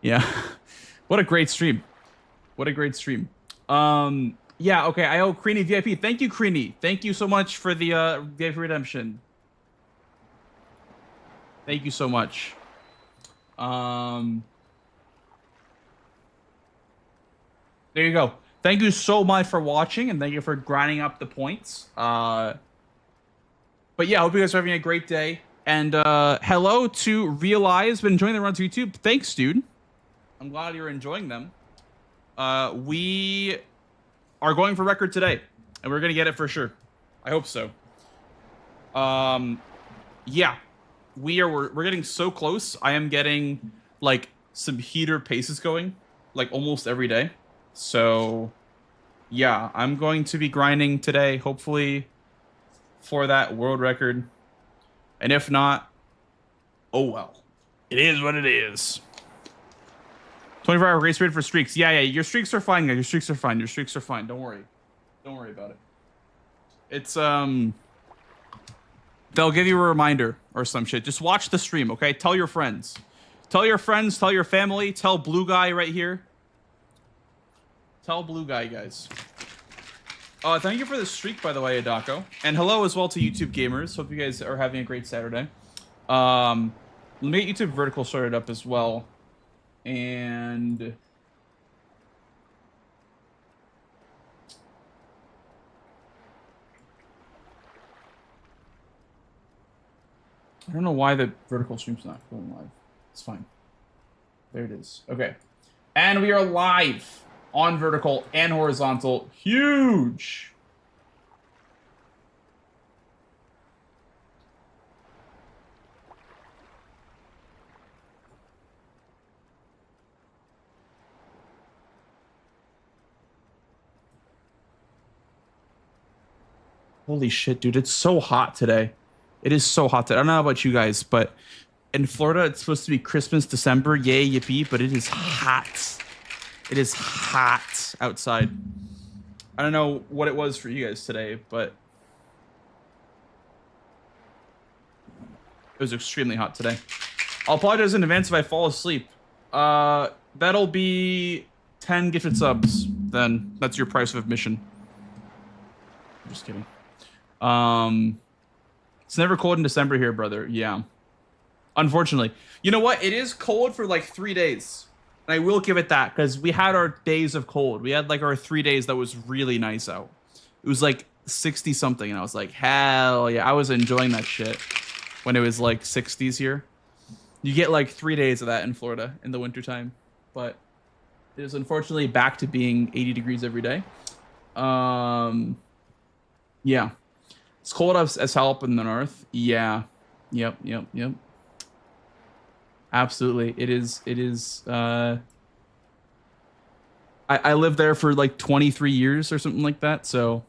Yeah. What a great stream. What a great stream. Yeah, okay. I owe Creanie VIP. Thank you, Creanie. Thank you so much for the VIP redemption. Thank you so much. There you go. Thank you so much for watching, and thank you for grinding up the points. But yeah, I hope you guys are having a great day. And hello to Realize, been enjoying the runs on YouTube. Thanks, dude. I'm glad you're enjoying them. We are going for record today, and we're gonna get it for sure. I hope so. Yeah, we're getting so close. I am getting like some heater paces going, like almost every day. So yeah, I'm going to be grinding today, hopefully for that world record. And if not, oh well. It is what it is. 24-hour grace period for streaks. Yeah, your streaks are fine, guys. Your streaks are fine. Your streaks are fine. Don't worry. Don't worry about it. It's they'll give you a reminder or some shit. Just watch the stream, okay? Tell your friends. Tell your friends, tell your family, tell Blue Guy right here. Tell Blue Guy, guys. Thank you for the streak, by the way, Adako. And hello as well to YouTube gamers. Hope you guys are having a great Saturday. Let me get YouTube vertical started up as well. And I don't know why the vertical stream's not going live. It's fine. There it is. Okay. And we are live on vertical and horizontal. Huge. Holy shit, dude. It's so hot today. It is so hot today. I don't know about you guys, but in Florida, it's supposed to be Christmas, December. Yay, yippee. But it is hot. It is hot outside. I don't know what it was for you guys today, but it was extremely hot today. I'll apologize in advance if I fall asleep. That'll be 10 gifted subs. Then that's your price of admission. I'm just kidding. It's never cold in December here, brother. Yeah. Unfortunately. You know what? It is cold for like 3 days. And I will give it that, because we had our days of cold. We had like our 3 days that was really nice out. It was like 60 something, and I was like, hell yeah. I was enjoying that shit when it was like 60s here. You get like 3 days of that in Florida in the wintertime. But it is unfortunately back to being 80 degrees every day. Yeah. It's cold as hell up in the north. Yeah. Yep. Absolutely. It is, I lived there for like 23 years or something like that. So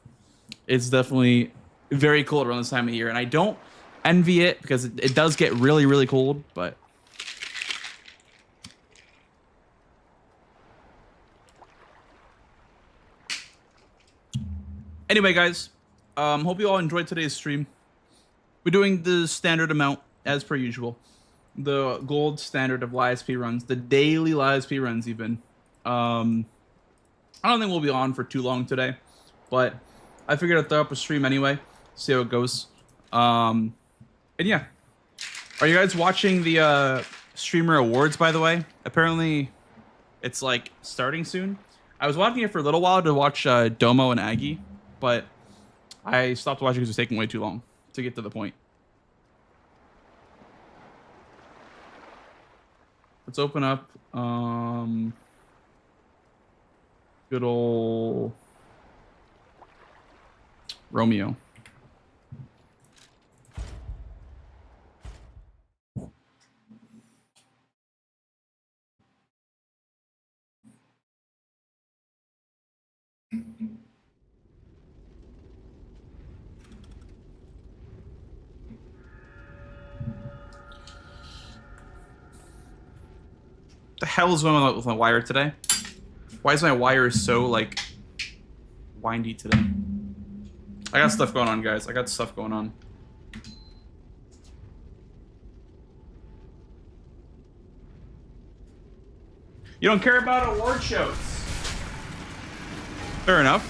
it's definitely very cold around this time of year. And I don't envy it because it does get really, really cold, but. Anyway, guys, hope you all enjoyed today's stream. We're doing the standard amount as per usual. The gold standard of live speed runs, the daily live speed runs even. I don't think we'll be on for too long today, but I figured I'd throw up a stream anyway, see how it goes. And yeah, are you guys watching the streamer awards, by the way? Apparently it's like starting soon. I was watching it for a little while to watch Domo and Aggie, but I stopped watching because it was taking way too long to get to the point. Let's open up good old Romeo. The hell is going on with my wire today? Why is my wire so like windy today? I got stuff going on, guys. I got stuff going on. You don't care about award shows. Fair enough.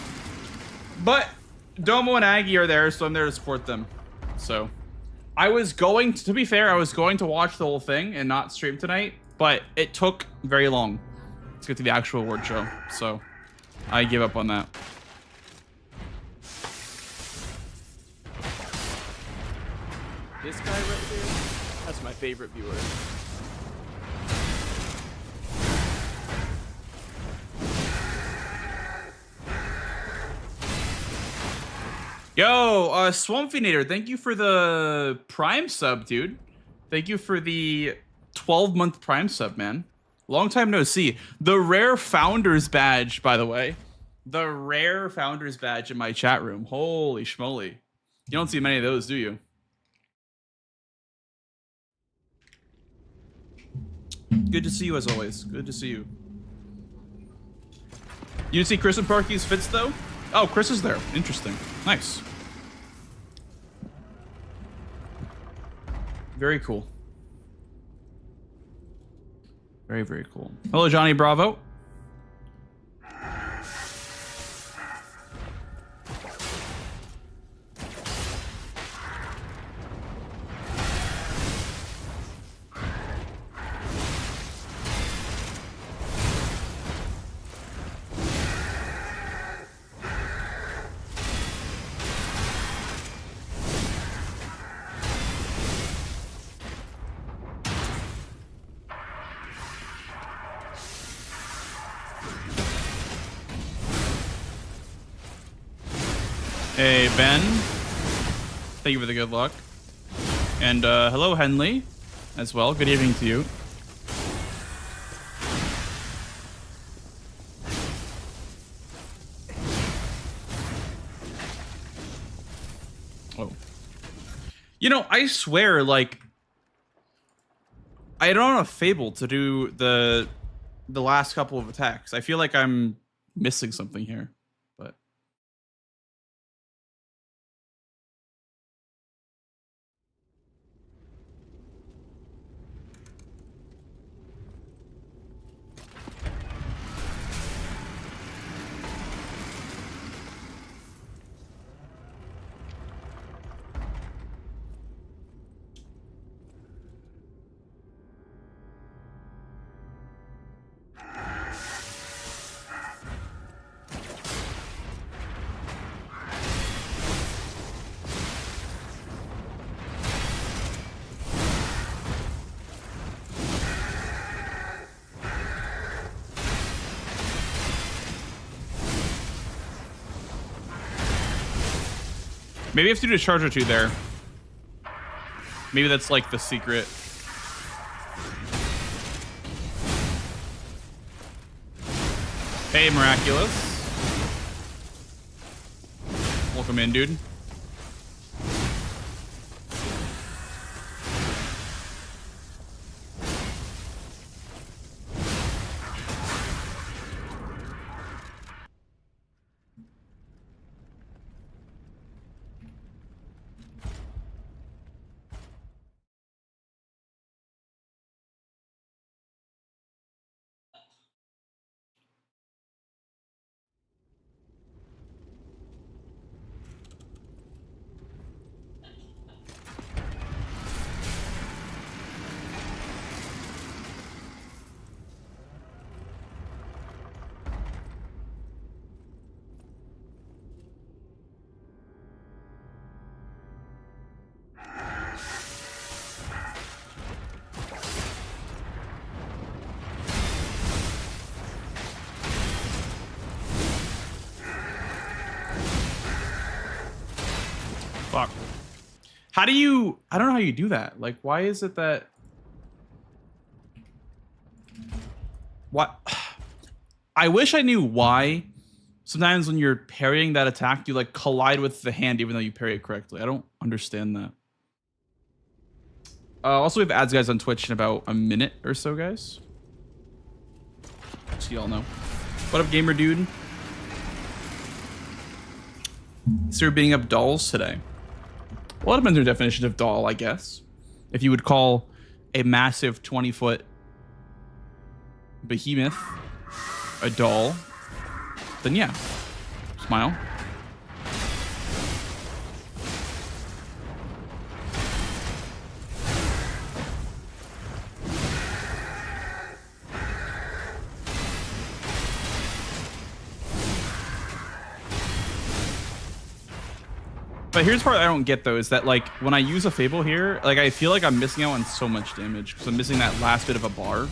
But Domo and Aggie are there, so I'm there to support them. So I was going to be fair, I was going to watch the whole thing and not stream tonight, but it took very long to get to the actual award show. So I give up on that. This guy right here, that's my favorite viewer. Yo, Swampfinator, thank you for the Prime sub, dude. Thank you for the 12-month Prime sub, man. Long time no see. The rare Founders badge, by the way. The rare Founders badge in my chat room. Holy schmoly. You don't see many of those, do you? Good to see you as always. Good to see you. You didn't see Chris and Parky's fits though? Oh, Chris is there. Interesting. Nice. Very cool. Very, very cool. Hello, Johnny Bravo. Hey, Ben. Thank you for the good luck. And hello, Henley, as well. Good evening to you. Oh. You know, I swear, like, I don't have Fable to do the last couple of attacks. I feel like I'm missing something here. Maybe I have to do a charge or two there. Maybe that's like the secret. Hey, Miraculous. Welcome in, dude. Fuck. How do you... I don't know how you do that. Like, why is it that... What? I wish I knew why. Sometimes when you're parrying that attack, you like collide with the hand even though you parry it correctly. I don't understand that. Also, we have ads, guys, on Twitch in about a minute or so, guys. So y'all know. What up, gamer dude? So you're beating up dolls today. Well, it depends on your definition of doll, I guess. If you would call a massive 20-foot behemoth, a doll, then yeah, smile. But here's the part I don't get though, is that like when I use a Fable here, like I feel like I'm missing out on so much damage because I'm missing that last bit of a bar.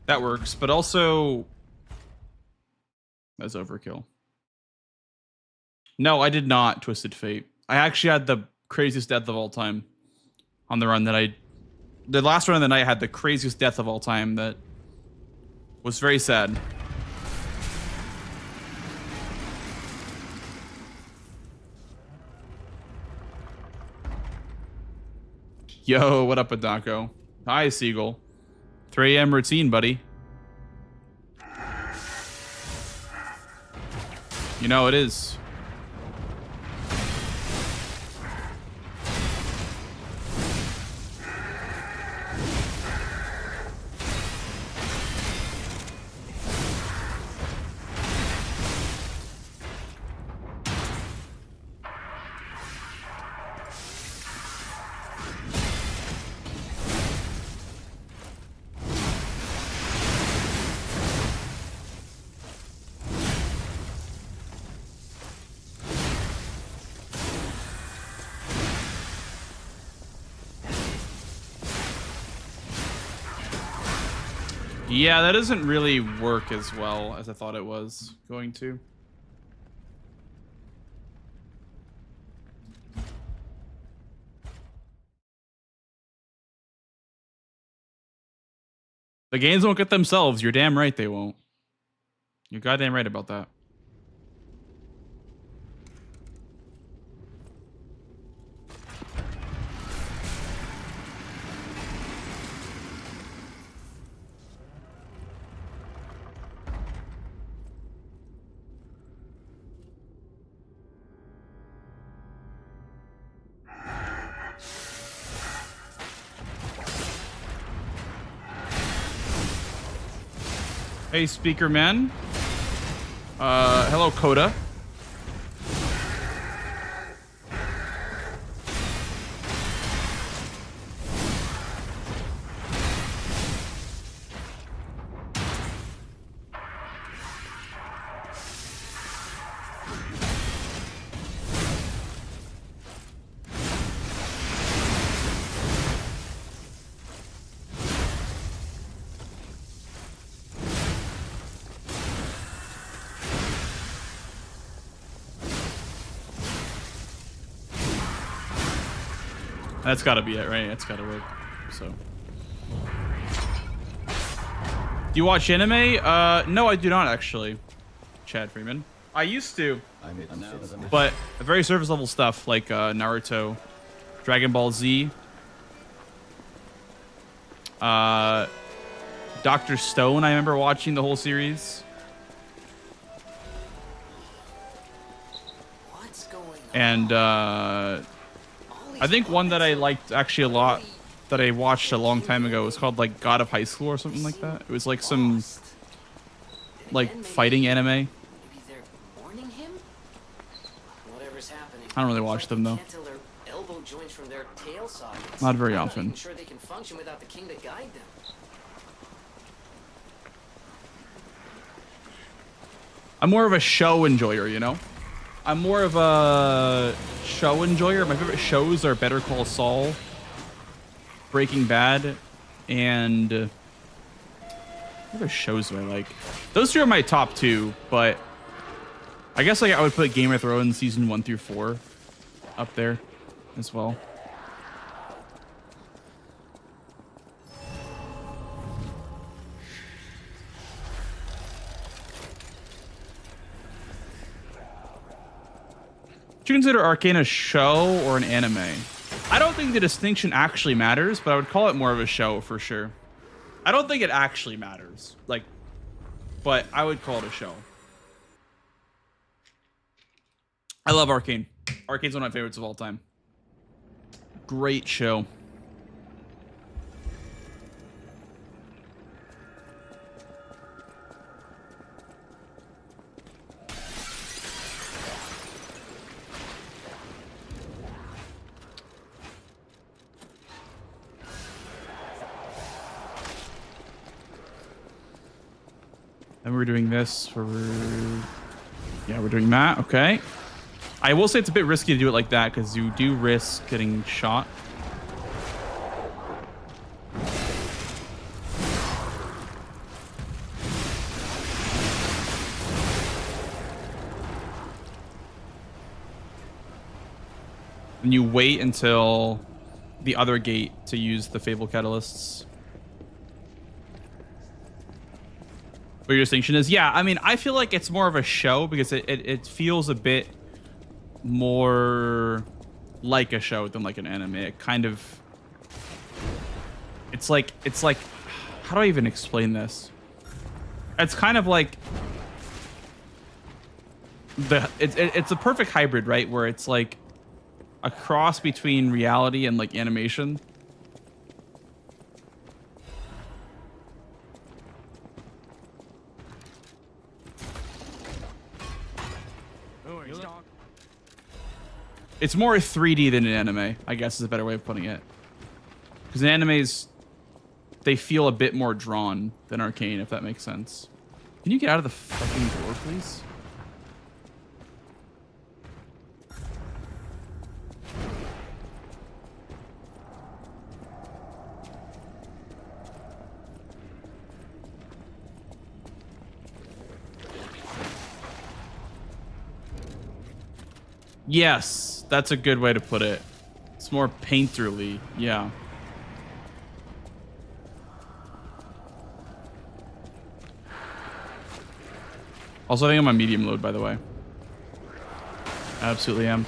That works, but also that's overkill. No, I did not Twisted Fate. I actually had the craziest death of all time on the run that the last run of the night had the craziest death of all time that was very sad. Yo, what up, Adako? Hi, Seagull. 3 a.m. routine, buddy. You know it is. Yeah, that doesn't really work as well as I thought it was going to. The games won't get themselves. You're damn right they won't. You're goddamn right about that. Hey, speaker man. Hello, Coda. That's gotta be it, right? That's gotta work. So. Do you watch anime? No, I do not actually. Chad Freeman. I used to. But very surface level stuff like Naruto, Dragon Ball Z, Dr. Stone, I remember watching the whole series. What's going on? And I think one that I liked actually a lot that I watched a long time ago was called like God of High School or something like that. It was like some like fighting anime. Maybe they're warning him? Whatever's happening. I don't really watch them though. Can't tell their elbow joints from their tail sockets. Not very I'm often. Not even sure they can function without the king to guide them. I'm more of a show enjoyer, you know? I'm more of a show enjoyer. My favorite shows are Better Call Saul, Breaking Bad, and what other shows do I like? Those two are my top two, but I guess like I would put Game of Thrones season 1 through 4 up there as well. Do you consider Arcane a show or an anime? I don't think the distinction actually matters, but I would call it more of a show for sure. I don't think it actually matters, like, but I would call it a show. I love Arcane. Arcane's one of my favorites of all time. Great show. And we're doing this for... Yeah, we're doing that. Okay. I will say it's a bit risky to do it like that because you do risk getting shot. And you wait until the other gate to use the Fable Catalysts. What your distinction is? Yeah, I mean, I feel like it's more of a show because it feels a bit more like a show than like an anime. It kind of... It's like... How do I even explain this? It's kind of like... It's a perfect hybrid, right? Where it's like a cross between reality and like animation. It's more 3D than an anime, I guess is a better way of putting it. Because in animes, they feel a bit more drawn than Arcane, if that makes sense. Can you get out of the fucking door, please? Yes, that's a good way to put it. It's more painterly, yeah. Also, I think I'm on medium load, by the way. Absolutely am.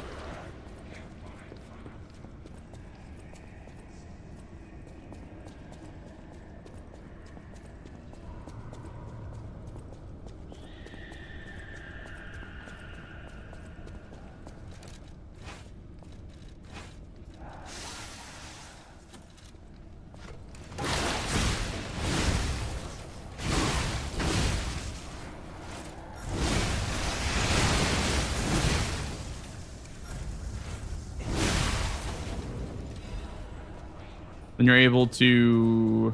Then you're able to...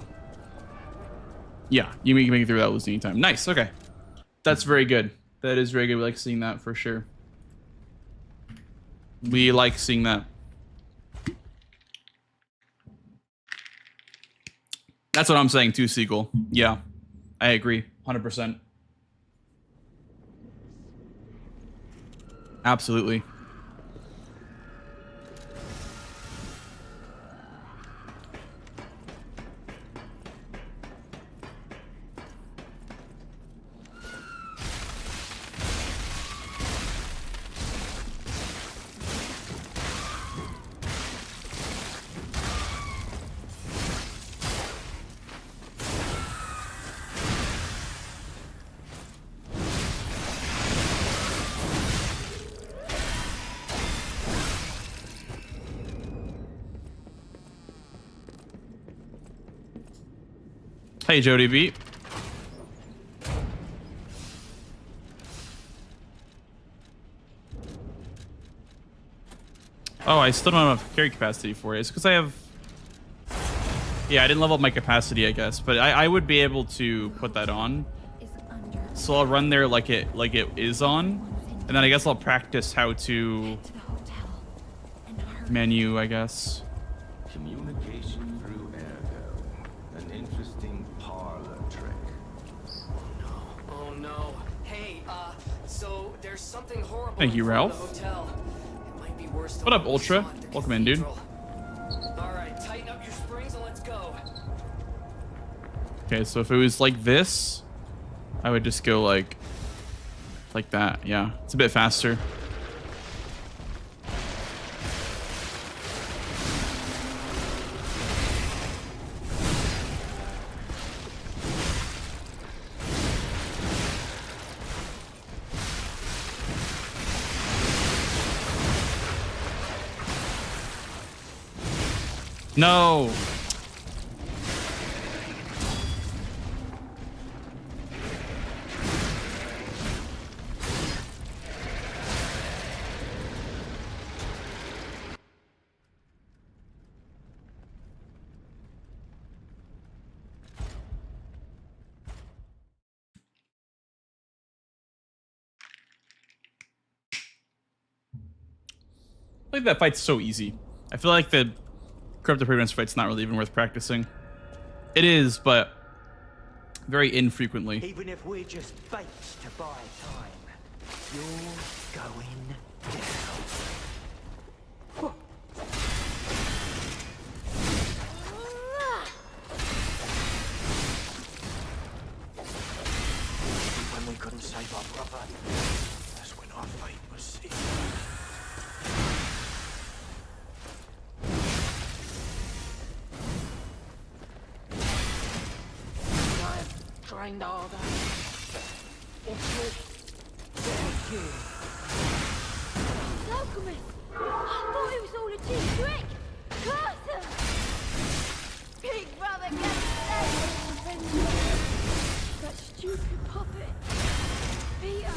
Yeah, you can make it through without losing any time. Nice, okay. That's very good. That is very good. We like seeing that for sure. We like seeing that. That's what I'm saying too, Seagull. Yeah, I agree. 100%. Absolutely. Hey, Jody B. Oh, I still don't have enough carry capacity for it. It's because I have... Yeah, I didn't level up my capacity, I guess. But I would be able to put that on. So I'll run there like it is on. And then I guess I'll practice how to... menu, I guess. Communication through ergo. An interesting parlor trick. Oh no. Hey, so there's something horrible. Thank you, in front of Ralph. the hotel. It might be worse than What up, we Ultra? saw at the Welcome in, dude. cathedral. All right, tighten up your springs and let's go. Okay, so if it was like this, I would just go like that. Yeah, it's a bit faster. No. I think that fight's so easy. I feel like the Corrupted Pregnancy fight's not really even worth practicing. It is, but very infrequently. Even if we're just baits to buy time, you're going down. When we couldn't save our brother, that's when our fate was sealed. Trained harder. Alchemist! I thought it was all a cheap trick! Curse him! Big brother gets saved! That stupid puppet! Peter!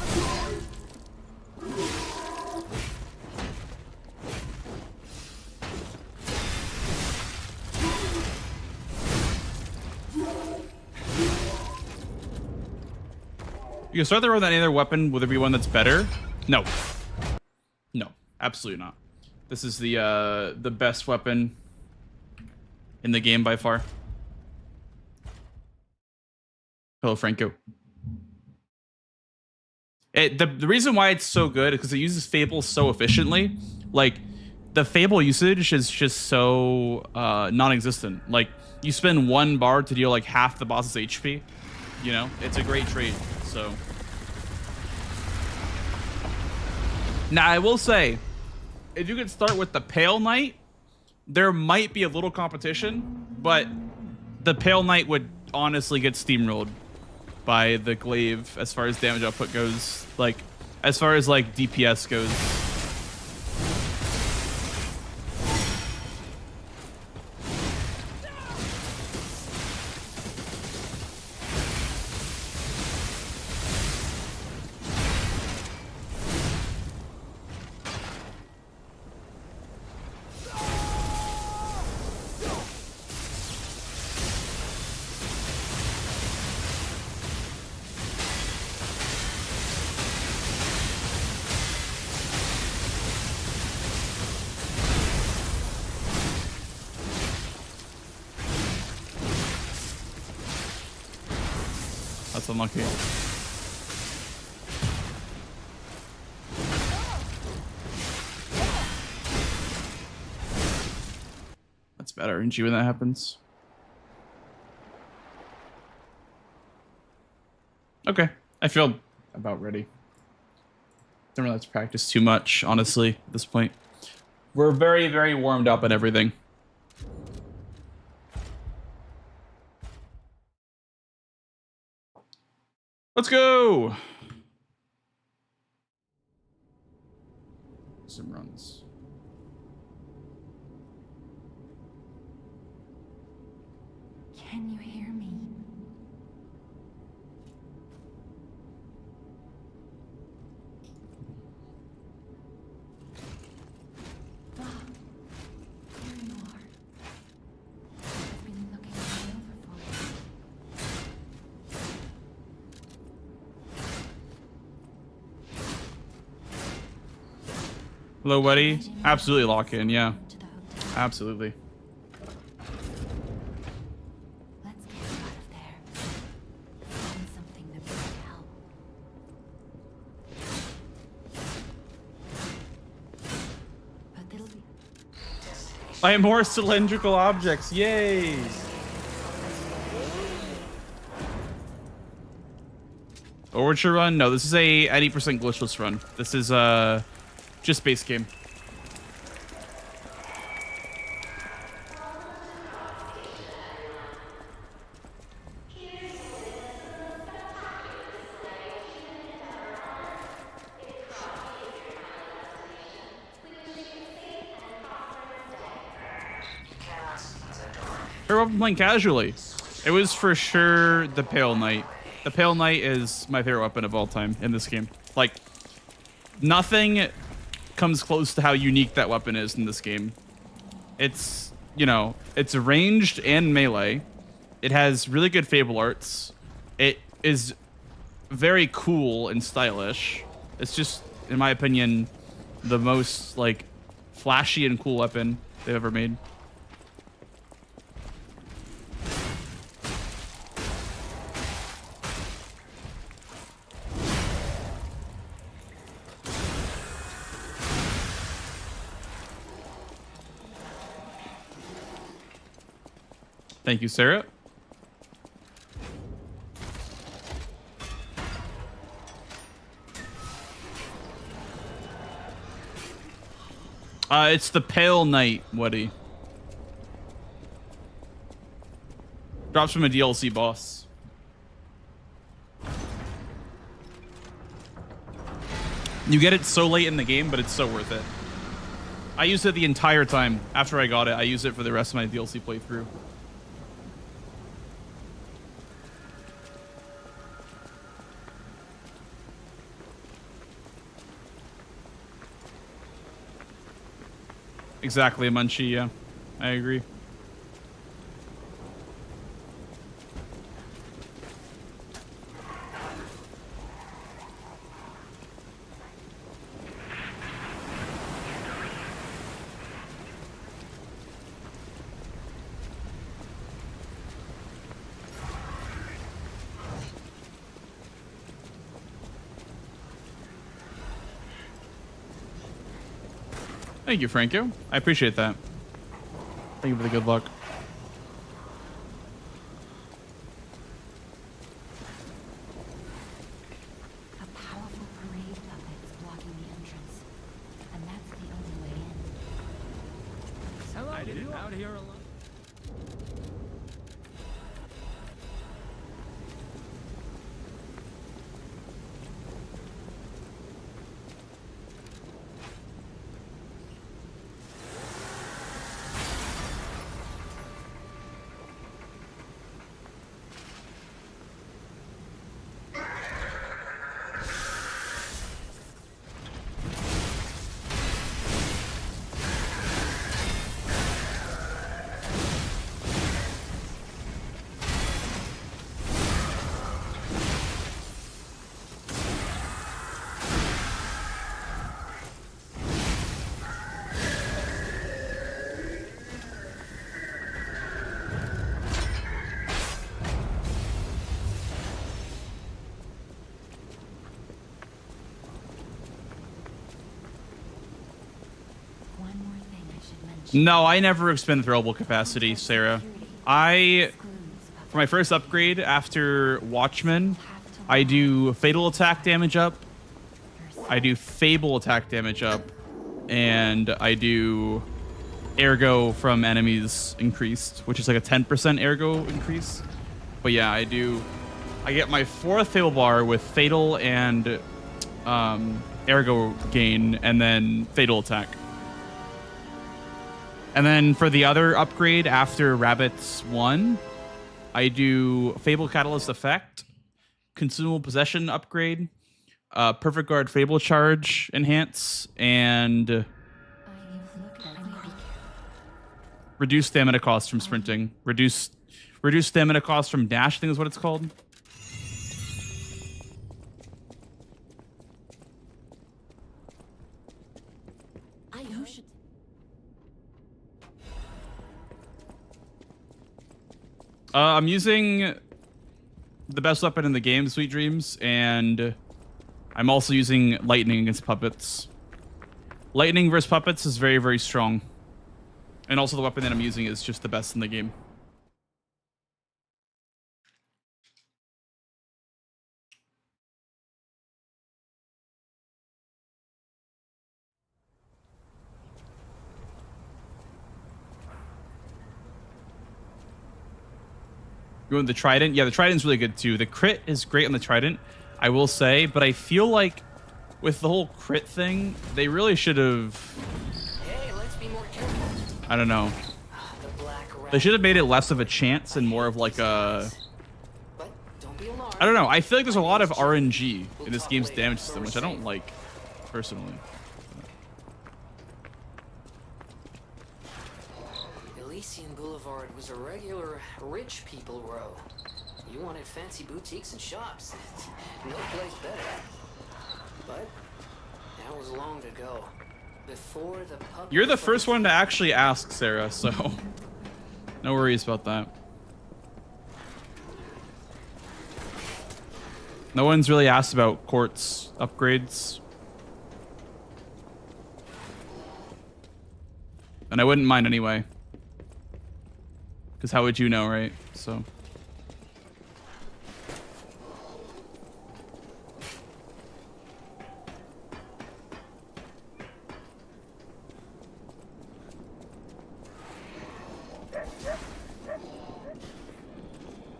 You can start the road with any other weapon with every one that's better. No. No, absolutely not. This is the best weapon in the game by far. Hello, Franco. The reason why it's so good is because it uses Fable so efficiently. Like, the Fable usage is just so non-existent. Like, you spend 1 bar to deal like half the boss's HP. You know, it's a great trade. So now I will say, if you could start with the Pale Knight, there might be a little competition, but the Pale Knight would honestly get steamrolled by the Glaive as far as damage output goes. Like, as far as like DPS goes. That's unlucky. That's better, isn't you, when that happens? Okay, I feel about ready. Don't really have to practice too much, honestly, at this point. We're very, very warmed up and everything. Let's go! Some runs. Can you hear me? Ah, here you are. I've been looking all over for you. Hello, buddy. Absolutely lock in, yeah. To the hotel. Absolutely. Let's get you out of there. Find something that will help. But it'll be By more cylindrical objects, yay! Overture run? No, this is a 80% glitchless run. This is just base game. Favorite weapon playing casually. It was for sure the Pale Knight. The Pale Knight is my favorite weapon of all time in this game. Like, nothing comes close to how unique that weapon is in this game. It's, you know, it's ranged and melee. It has really good Fable arts. It is very cool and stylish. It's just, in my opinion, the most, like, flashy and cool weapon they've ever made. Thank you, Sarah. It's the Pale Knight, Woody. Drops from a DLC boss. You get it so late in the game, but it's so worth it. I used it the entire time. After I got it, I used it for the rest of my DLC playthrough. Exactly, Munchie, yeah. I agree. Thank you, Franco. I appreciate that. Thank you for the good luck. A powerful parade puppet is blocking the entrance, and that's the only way in. Hello, I didn't out here alone. No, I never expend throwable capacity, Sarah. For my first upgrade after Watchman, I do Fatal attack damage up, I do Fable attack damage up, and I do Ergo from enemies increased, which is like a 10% Ergo increase. But yeah, I get my 4th Fable bar with Fatal and Ergo gain, and then Fatal attack. And then for the other upgrade after Rabbits 1, I do Fable Catalyst Effect, Consumable Possession upgrade, Perfect Guard Fable Charge Enhance, and reduce stamina cost from sprinting. Reduce stamina cost from dash, I think is what it's called. I'm using the best weapon in the game, Sweet Dreams, and I'm also using Lightning against puppets. Lightning versus puppets is very, very strong. And also the weapon that I'm using is just the best in the game. Going with the Trident. Yeah, the Trident's really good too. The crit is great on the Trident, I will say, but I feel like with the whole crit thing, they really should have... Hey, let's be more careful. I don't know. The black They should have made it less of a chance and more of like a... But don't be alarmed. I don't know. I feel like there's a lot of RNG in this game's damage system, which I don't like, personally. Elysian Boulevard was a regular rich people row. You wanted fancy boutiques and shops. No place better. But that was long ago. Before the public... You're the first one to actually ask, Sarah, so no worries about that. No one's really asked about quartz upgrades. And I wouldn't mind anyway. Because how would you know, right? So...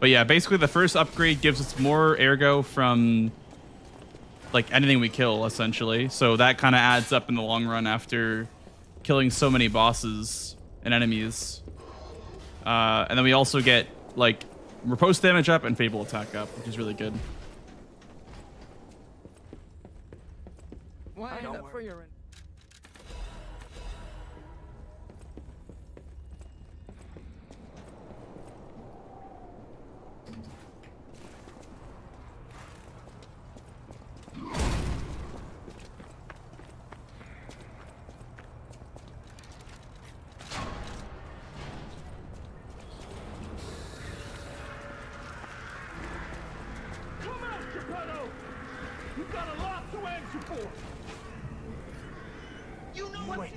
But yeah, basically the first upgrade gives us more ergo from like anything we kill, essentially. So that kind of adds up in the long run after killing so many bosses and enemies. And then we also get like riposte damage up and fable attack up, which is really good. Why not for your...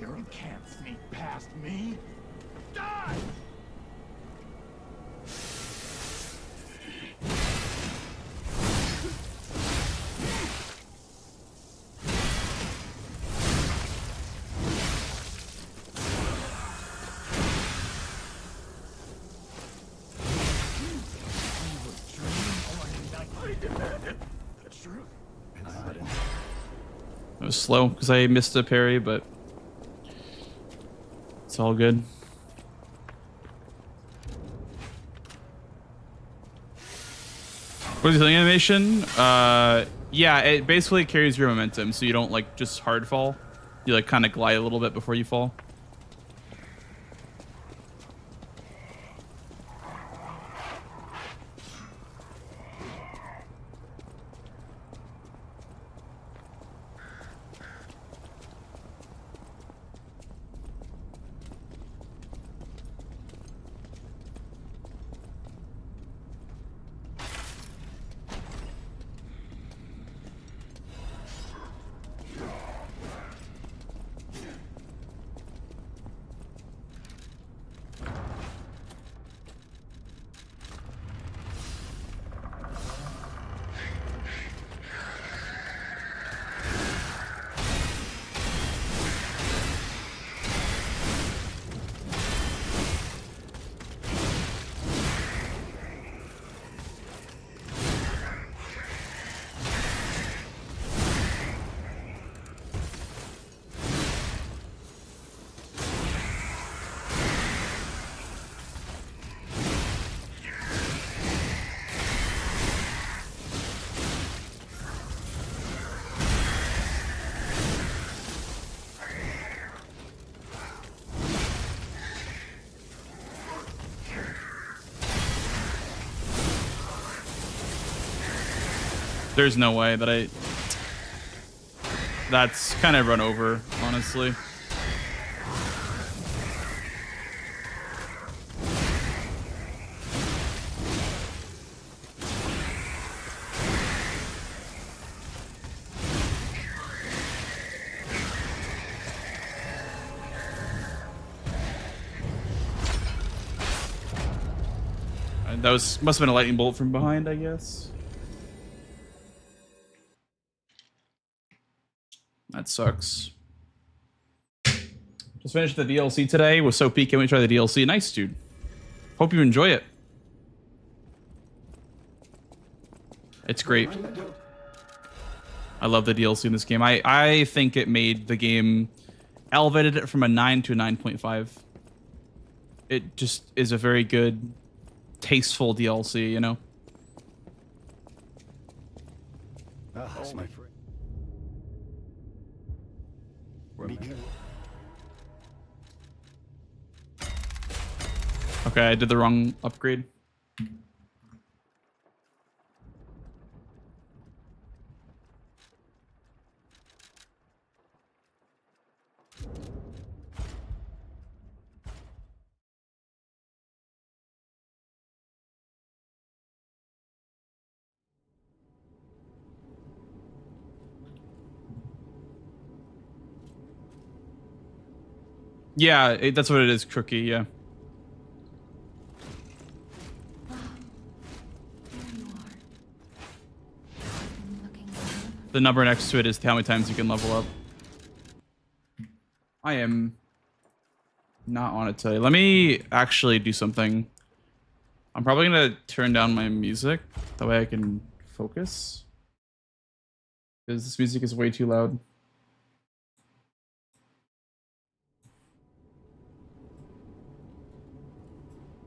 You can't sneak past me. Die! It was slow because I missed a parry, but it's all good. What is the animation? Yeah, it basically carries your momentum, so you don't like just hard fall. You like kind of glide a little bit before you fall. There's no way that that's kind of run over, honestly. That must have been a lightning bolt from behind, I guess. That sucks. Just finished the DLC today. Was so peak. Can we try the DLC? Nice, dude. Hope you enjoy it. It's great. I love the DLC in this game. I think it made the game, elevated it from a 9 to a 9.5. it just is a very good, tasteful DLC, you know? Ah, that's my friend. Okay, I did the wrong upgrade. Yeah, that's what it is, Crookie, yeah. There you are. Been looking around. The number next to it is how many times you can level up. I am not on it today. Let me actually do something. I'm probably gonna turn down my music. That way I can focus. Because this music is way too loud.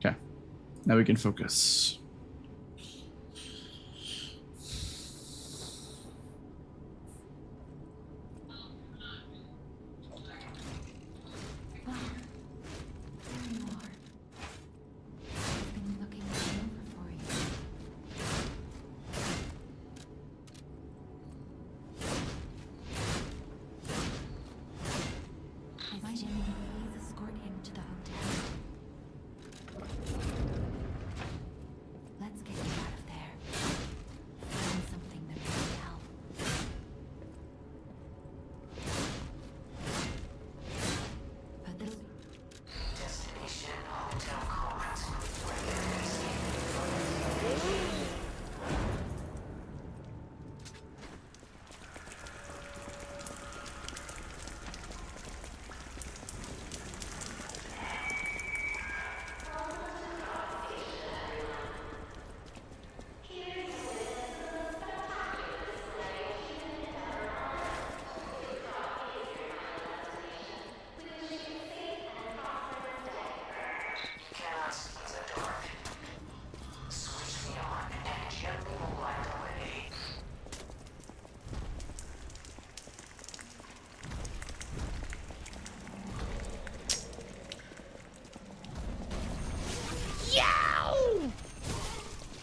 Okay. Now we can focus. There you are. Been looking all over for you. My Jimmy, please escort him to the hotel. Let's get you out of there. Find something that will help. But this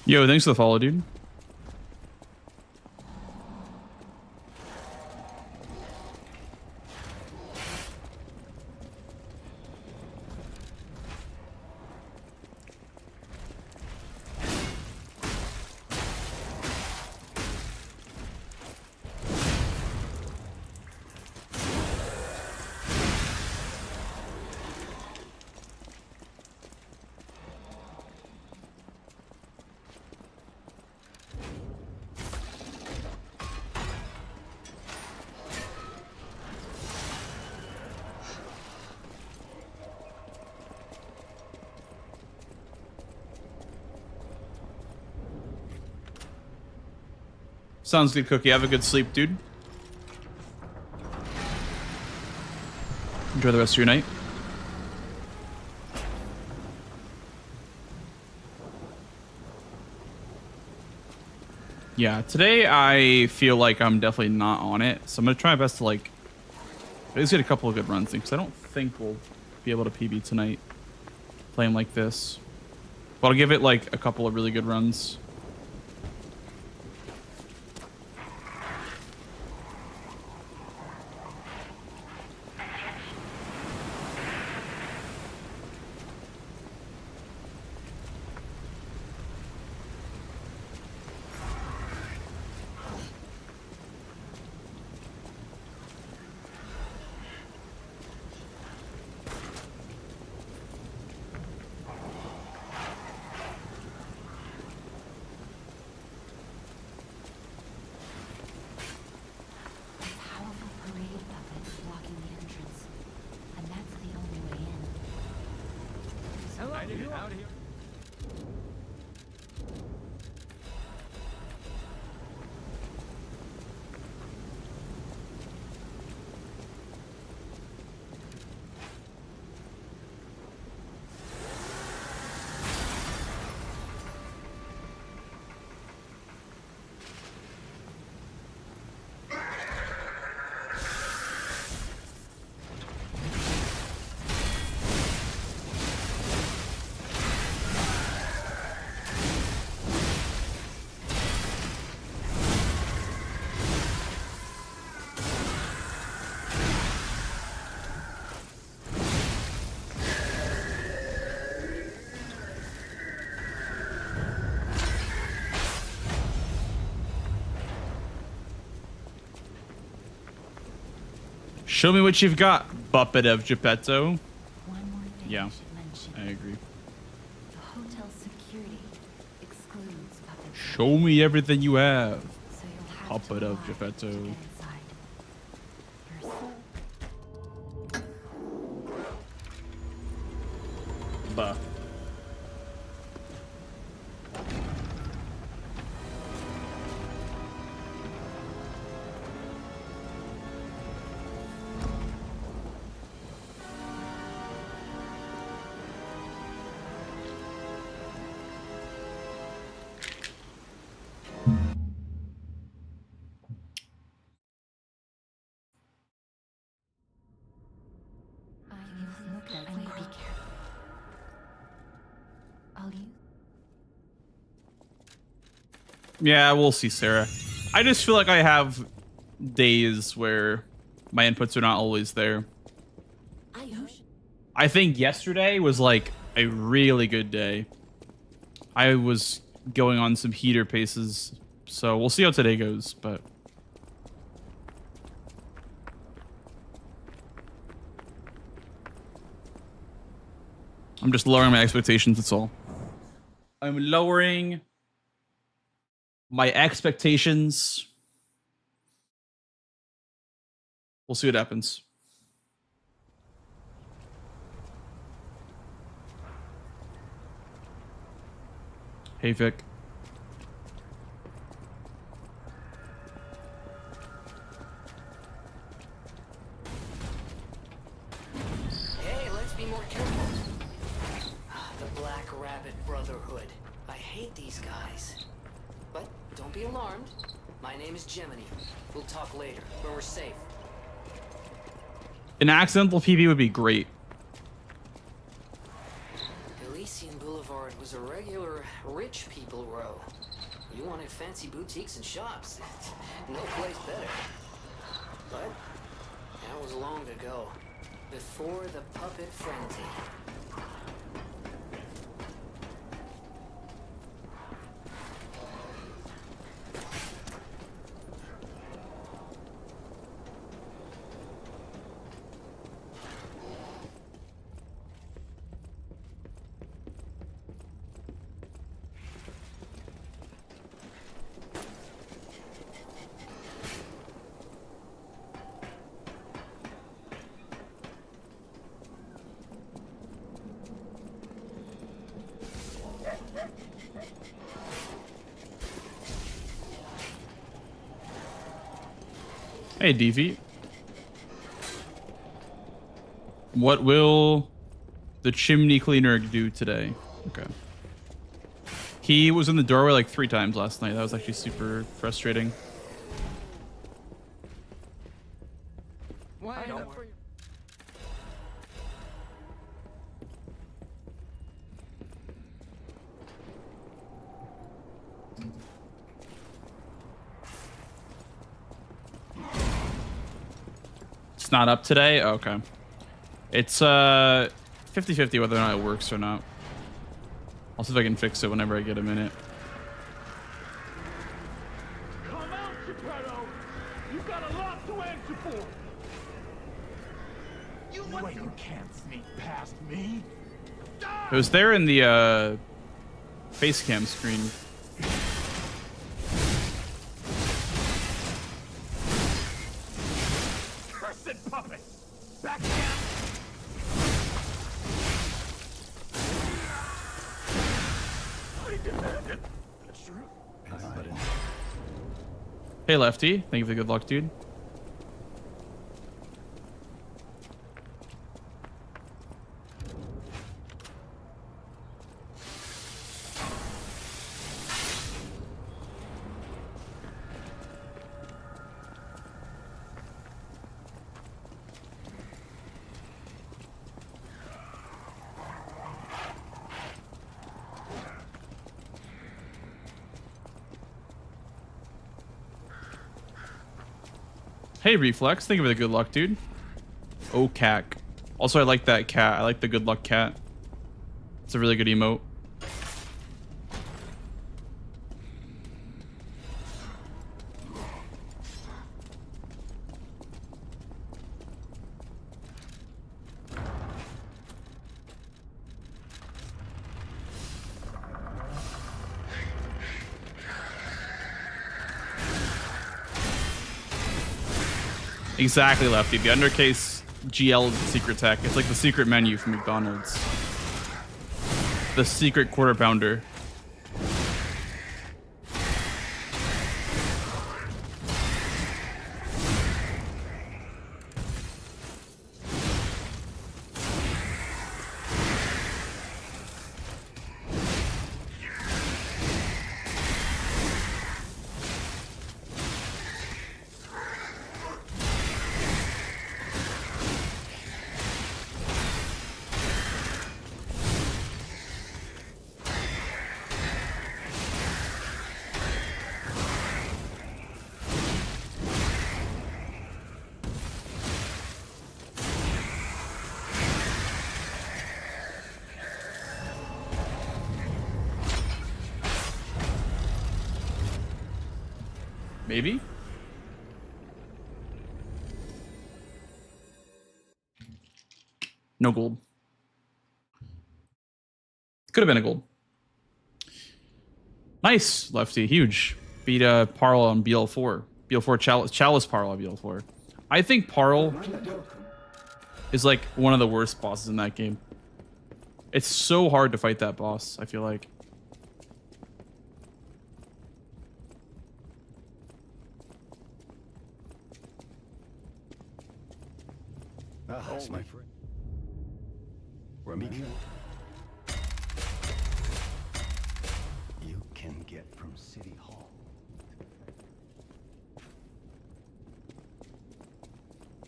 Yo, thanks for the follow, dude. Sounds good, Cookie. Have a good sleep, dude. Enjoy the rest of your night. Yeah, today I feel like I'm definitely not on it, so I'm gonna try my best to like at least get a couple of good runs in, because I don't think we'll be able to PB tonight playing like this. But I'll give it like a couple of really good runs. powerful parade puppets blocking the entrance. And that's the only way in. Show me what you've got, Buppet of Geppetto. One more thing Yeah, I should mention. I agree. The hotel security excludes puppets. Show me everything you have. So you'll have Puppet to of lie Geppetto. to get inside. First, Bah. I need to be careful. I'll use. Yeah, we'll see, Sarah. I just feel like I have days where my inputs are not always there. I think yesterday was like a really good day. I was going on some heater paces, so we'll see how today goes, but... I'm just lowering my expectations, that's all. I'm lowering my expectations. We'll see what happens. Hey, Vic. Hey, let's be more careful. The Black Rabbit Brotherhood. I hate these guys. But don't be alarmed. My name is Gemini. We'll talk later, when we're safe. An accidental PB would be great. Elysian Boulevard was a regular rich people row. You wanted fancy boutiques and shops. No place better. But that was long ago. Before the puppet frenzy. Hey, DV. What will the chimney cleaner do today? Okay. He was in the doorway like 3 times last night. That was actually super frustrating. Why not? It's not up today? Okay. It's 50-50 whether or not it works or not. I'll see if I can fix it whenever I get a minute. Come out, Geppetto! You've got a lot to answer for! You can't sneak past me! It was there in the face cam screen. Cursed puppet! Back down! I demanded the truth. Hey, Lefty. Thank you for the good luck, dude. Hey, Reflex. Thank you for the good luck, dude. Oh, cack. Also, I like that cat. I like the good luck cat. It's a really good emote. Exactly, Lefty. The undercase GL is the secret tech. It's like the secret menu from McDonald's. The secret quarter pounder. Maybe? No gold. Could have been a gold. Nice, Lefty. Huge. Beat Parl on BL4. BL4 Chalice Parl on BL4. I think Parl is like one of the worst bosses in that game. It's so hard to fight that boss, I feel like. That's my friend. Remedial. You can get from City Hall.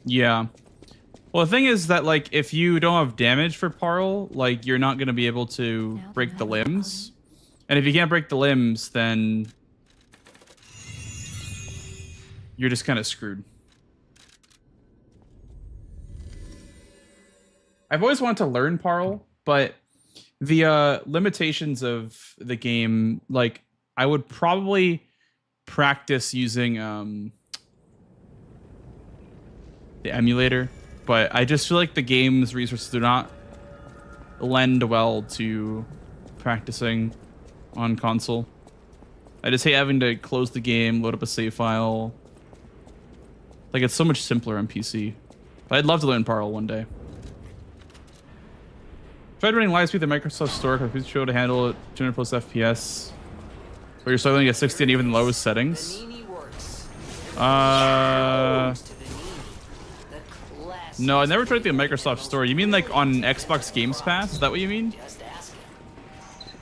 Yeah. Well, the thing is that, like, if you don't have damage for Parl, like, you're not going to be able to break the limbs. And if you can't break the limbs, then you're just kind of screwed. I've always wanted to learn Parl, but the limitations of the game, like, I would probably practice using the emulator, but I just feel like the game's resources do not lend well to practicing on console. I just hate having to close the game, load up a save file. Like, it's so much simpler on PC. But I'd love to learn Parl one day. Tried running live speed the Microsoft Store because show to handle it 200 plus FPS. Where you're struggling at 60 and even the lowest settings. No, I never tried the Microsoft Store. You mean like on Xbox Games Pass? Is that what you mean? Just asking.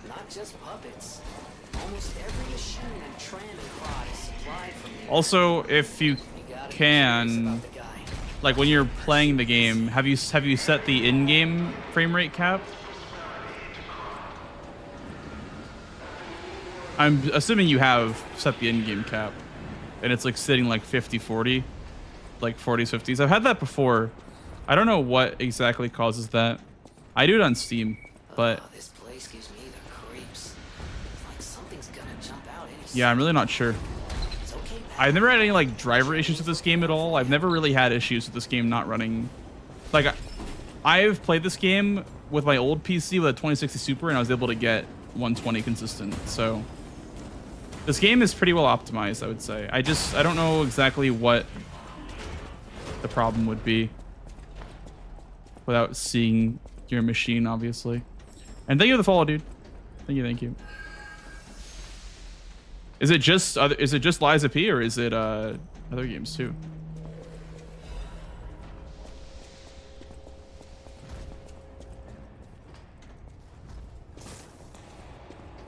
Not just puppets. Almost every machine and tram and quad is supplied from the Also, if you can, like when you're playing the game, have you set the in-game frame rate cap? I'm assuming you have set the in-game cap, and it's like sitting like 50-40, like 40s 50s. I've had that before. I don't know what exactly causes that. I do it on Steam, but this place gives me the creeps. Like something's gonna jump out any yeah, I'm really not sure. It's okay, I've never had any like driver issues with this game at all. I've never really had issues with this game not running. Like, I've played this game with my old PC with a 2060 Super, and I was able to get 120 consistent. So this game is pretty well optimized, I would say. I don't know exactly what the problem would be without seeing your machine, obviously. And thank you for the follow, dude. Thank you. Is it just Lies of P, or is it other games too?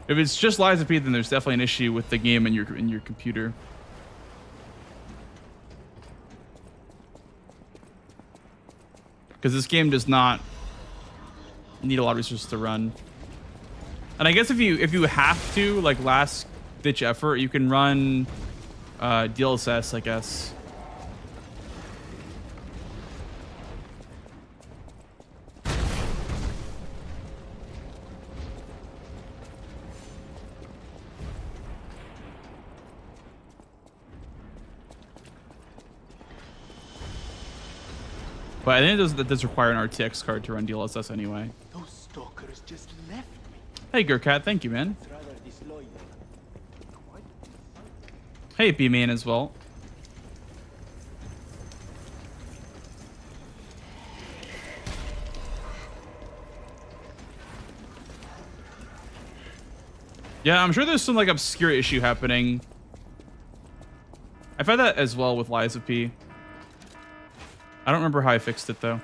If it's just Lies of P, then there's definitely an issue with the game and your computer. Because this game does not need a lot of resources to run. And I guess if you have to, like, last ditch effort, you can run DLSS, I guess. But I think that does require an RTX card to run DLSS anyway. Those stalkers just left me. Hey, Gurkat, thank you, man. Rather disloyal. Hey, B-Man as well. Yeah, I'm sure there's some like obscure issue happening. I've had that as well with Lies of P. I don't remember how I fixed it though.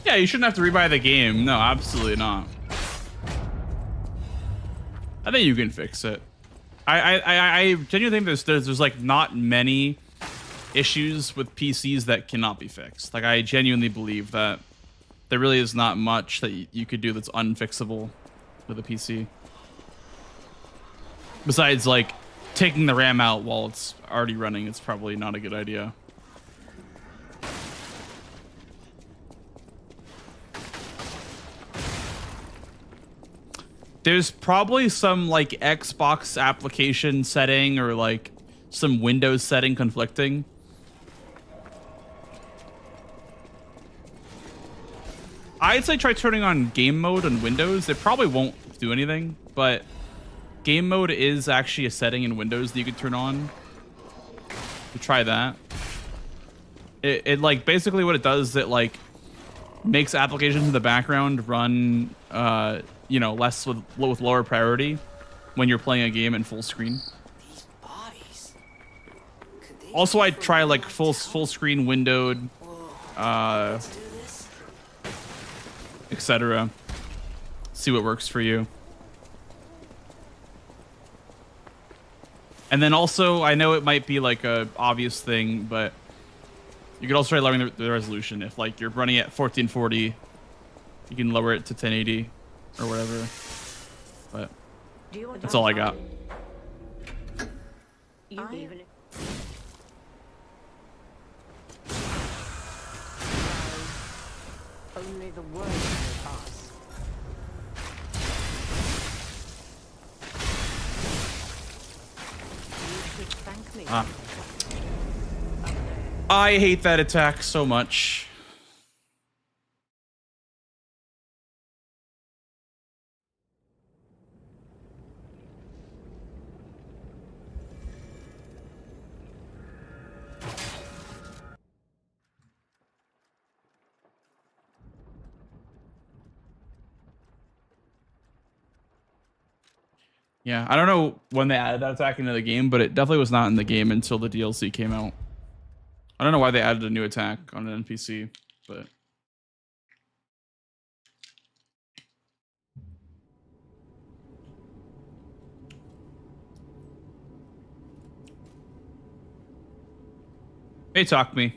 Yeah, you shouldn't have to rebuy the game. No, absolutely not. I think you can fix it. I genuinely think there's like not many issues with PCs that cannot be fixed. Like I genuinely believe that there really is not much that you could do that's unfixable with a PC. Besides like taking the RAM out while it's already running, it's probably not a good idea. There's probably some like Xbox application setting or like some Windows setting conflicting. I'd say try turning on game mode on Windows. It probably won't do anything, but game mode is actually a setting in Windows that you could turn on. So try that. It like basically what it does is it like makes applications in the background run you know, less with lower priority when you're playing a game in full screen. These bodies. Also, I'd try like full screen windowed, Let's do this. etc. See what works for you. And then also, I know it might be like a obvious thing, but you could also try lowering the resolution. If like you're running at 1440, you can lower it to 1080 or whatever. But that's all I got. Only the word will pass. You should thank me. I hate that attack so much. Yeah, I don't know when they added that attack into the game, but it definitely was not in the game until the DLC came out. I don't know why they added a new attack on an NPC, but... Hey, talk me.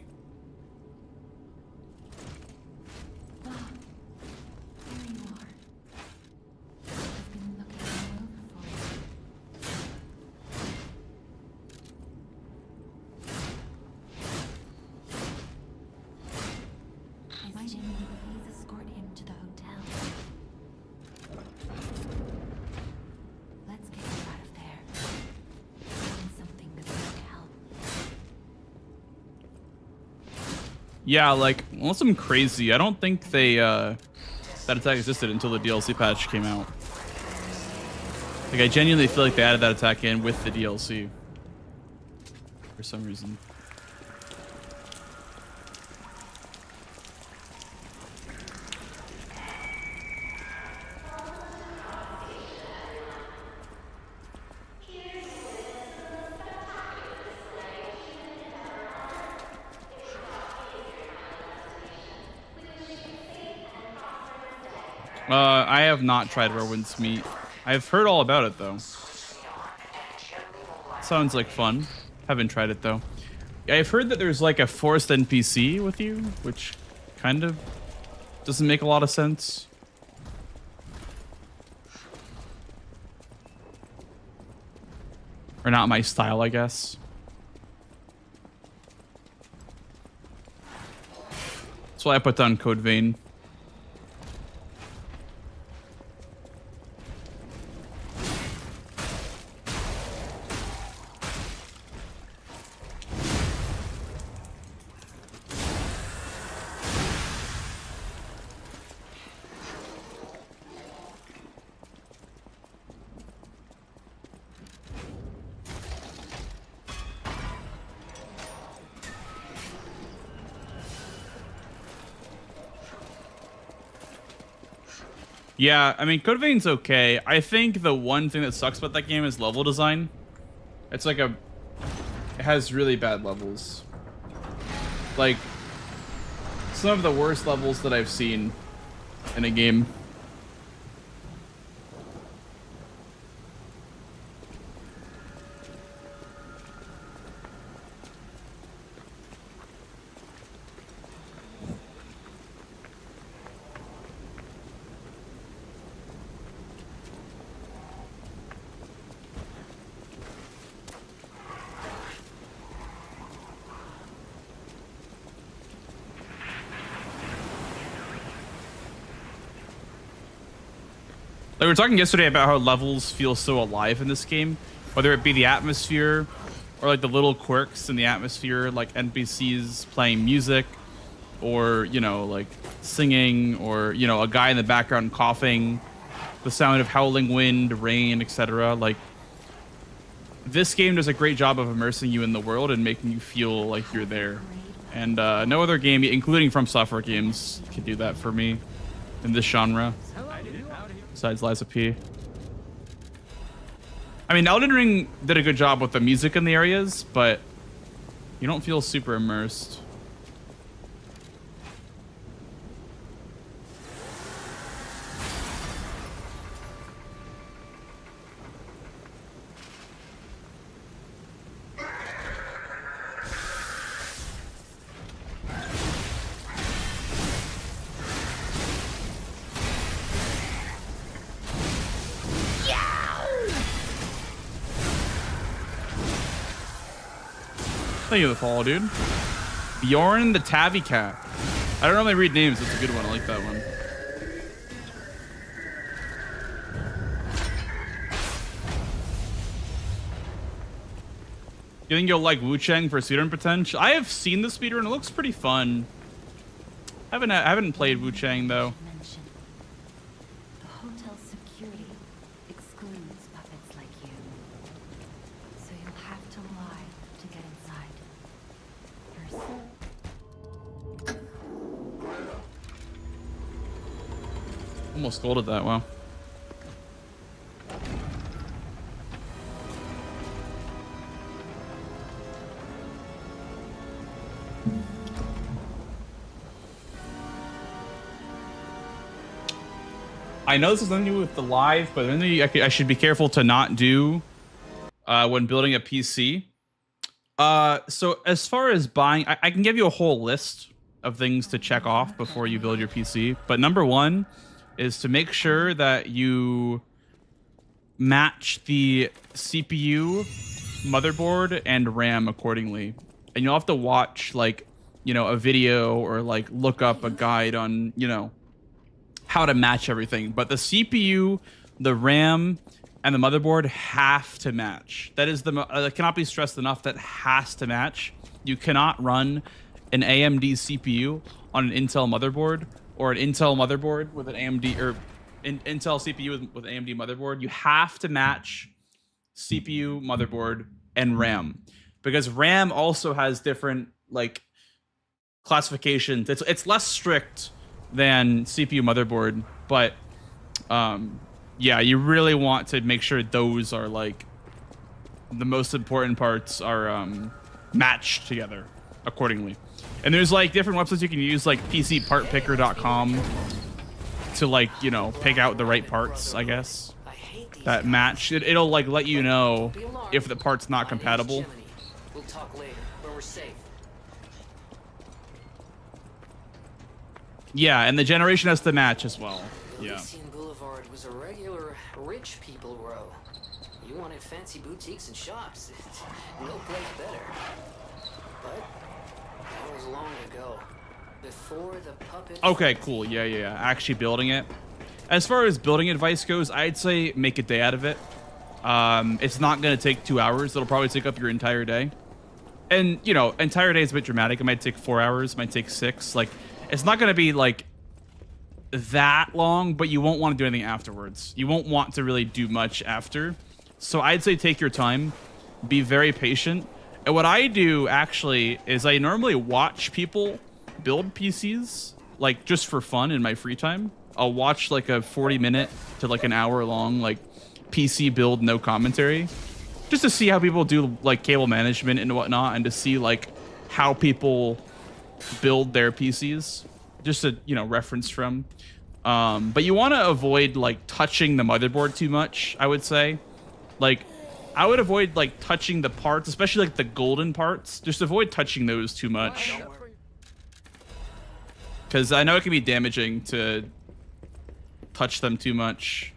Yeah, like, unless I'm crazy, I don't think they, that attack existed until the DLC patch came out. Like, I genuinely feel like they added that attack in with the DLC. For some reason. I have not tried Rowan's meat. I've heard all about it though. Sounds like fun. Haven't tried it though. I've heard that there's like a forced NPC with you, which kind of doesn't make a lot of sense. Or not my style, I guess. That's why I put down Code Vein. Yeah, I mean, Code Vein's okay. I think the one thing that sucks about that game is level design. It's like it has really bad levels. Like, some of the worst levels that I've seen in a game. Like, we were talking yesterday about how levels feel so alive in this game, whether it be the atmosphere or like the little quirks in the atmosphere, like NPCs playing music or, you know, like singing, or, you know, a guy in the background coughing, the sound of howling wind, rain, etc. Like, this game does a great job of immersing you in the world and making you feel like you're there. And no other game, including From Software games, can do that for me in this genre. Besides Liza P. I mean, Elden Ring did a good job with the music in the areas, but you don't feel super immersed. Thank you for the follow, dude. Bjorn the Tabby Cat. I don't normally read names. That's a good one. I like that one. You think you'll like Wu Chang for speedrun potential? I have seen the speedrun. It looks pretty fun. I haven't played Wu Chang though. The hotel security excludes puppets like you. So you'll have to lie to get inside. Almost scolded that. Wow. I know this has nothing to do with the live, but I should be careful to not do when building a PC. So as far as buying, I can give you a whole list of things to check off before you build your PC. But number one is to make sure that you match the CPU, motherboard, and RAM accordingly. And you'll have to watch, like, you know, a video or like look up a guide on, you know, how to match everything. But the CPU, the RAM, and the motherboard have to match. That is that cannot be stressed enough. That has to match. You cannot run an AMD CPU on an Intel motherboard, or an Intel motherboard with an AMD, or Intel CPU with AMD motherboard. You have to match CPU, motherboard, and RAM, because RAM also has different like classifications. It's less strict than CPU motherboard, but yeah, you really want to make sure those are like the most important parts are matched together accordingly. And there's like different websites you can use, like PCPartPicker.com, to like, you know, pick out the right parts, I guess, that match. It'll like let you know if the part's not compatible. We'll talk later when we're safe. Yeah, and the generation has to match as well. Yeah. Elysian Boulevard was a regular rich people row. You wanted fancy boutiques and shops. No place better. But that was long ago. Before the puppet... Okay, cool. Yeah. Actually building it. As far as building advice goes, I'd say make a day out of it. It's not going to take 2 hours. It'll probably take up your entire day. And, you know, entire day is a bit dramatic. It might take 4 hours. It might take 6. Like, it's not going to be, like, that long, but you won't want to do anything afterwards. You won't want to really do much after. So I'd say take your time. Be very patient. And what I do, actually, is I normally watch people build PCs, like, just for fun in my free time. I'll watch, like, a 40-minute to, like, an hour-long, like, PC build, no commentary. Just to see how people do, like, cable management and whatnot, and to see, like, how people build their PCs. Just to, you know, reference from. But you want to avoid, like, touching the motherboard too much, I would say. Like, I would avoid, like, touching the parts, especially, like, the golden parts. Just avoid touching those too much. Because I know it can be damaging to touch them too much.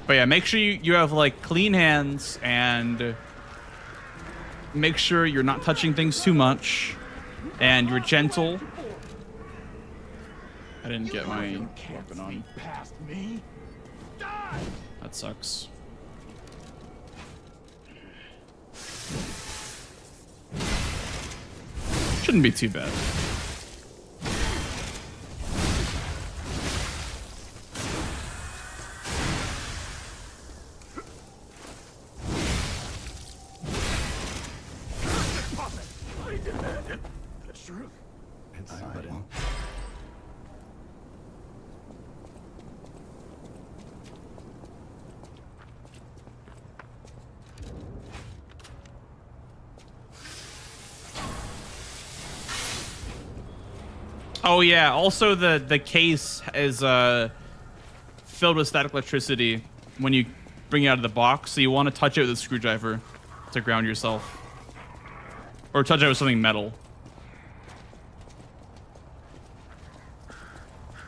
But yeah, make sure you have, like, clean hands, and make sure you're not touching things too much, and you're gentle. I didn't get my weapon on. That sucks. Shouldn't be too bad. Oh yeah, also the case is filled with static electricity when you bring it out of the box, so you want to touch it with a screwdriver to ground yourself. Or touch it with something metal.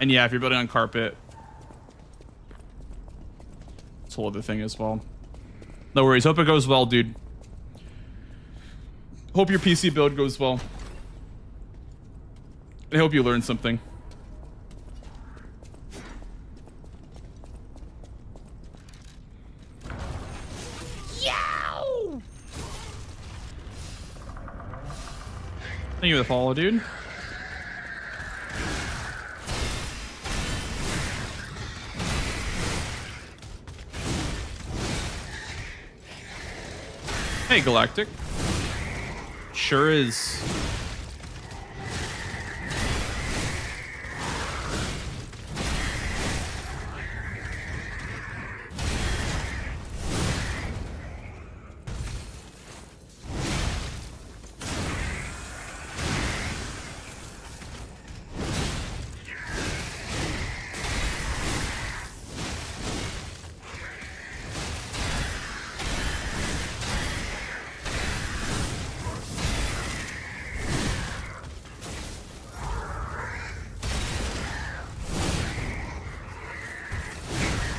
And yeah, if you're building on carpet, it's a whole other thing as well. No worries, hope it goes well, dude. Hope your PC build goes well. I hope you learned something. Yow! Thank you for the follow, dude. Hey, Galactic. Sure is.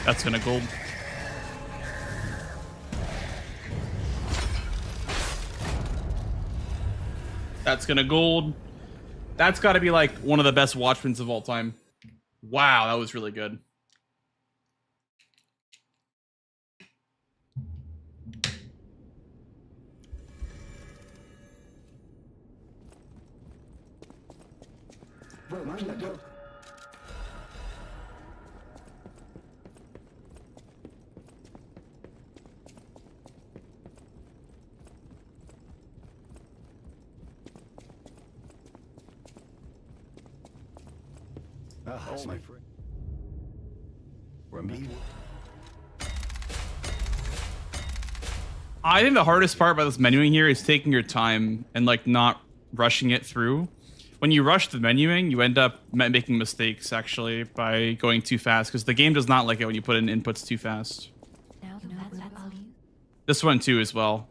That's gonna gold. That's gonna gold. That's gotta be like one of the best watchmans of all time. Wow, that was really good. That's my friend. Remy. I think the hardest part about this menuing here is taking your time and like not rushing it through. When you rush the menuing, you end up making mistakes actually by going too fast because the game does not like it when you put in inputs too fast. Now the This one too as well.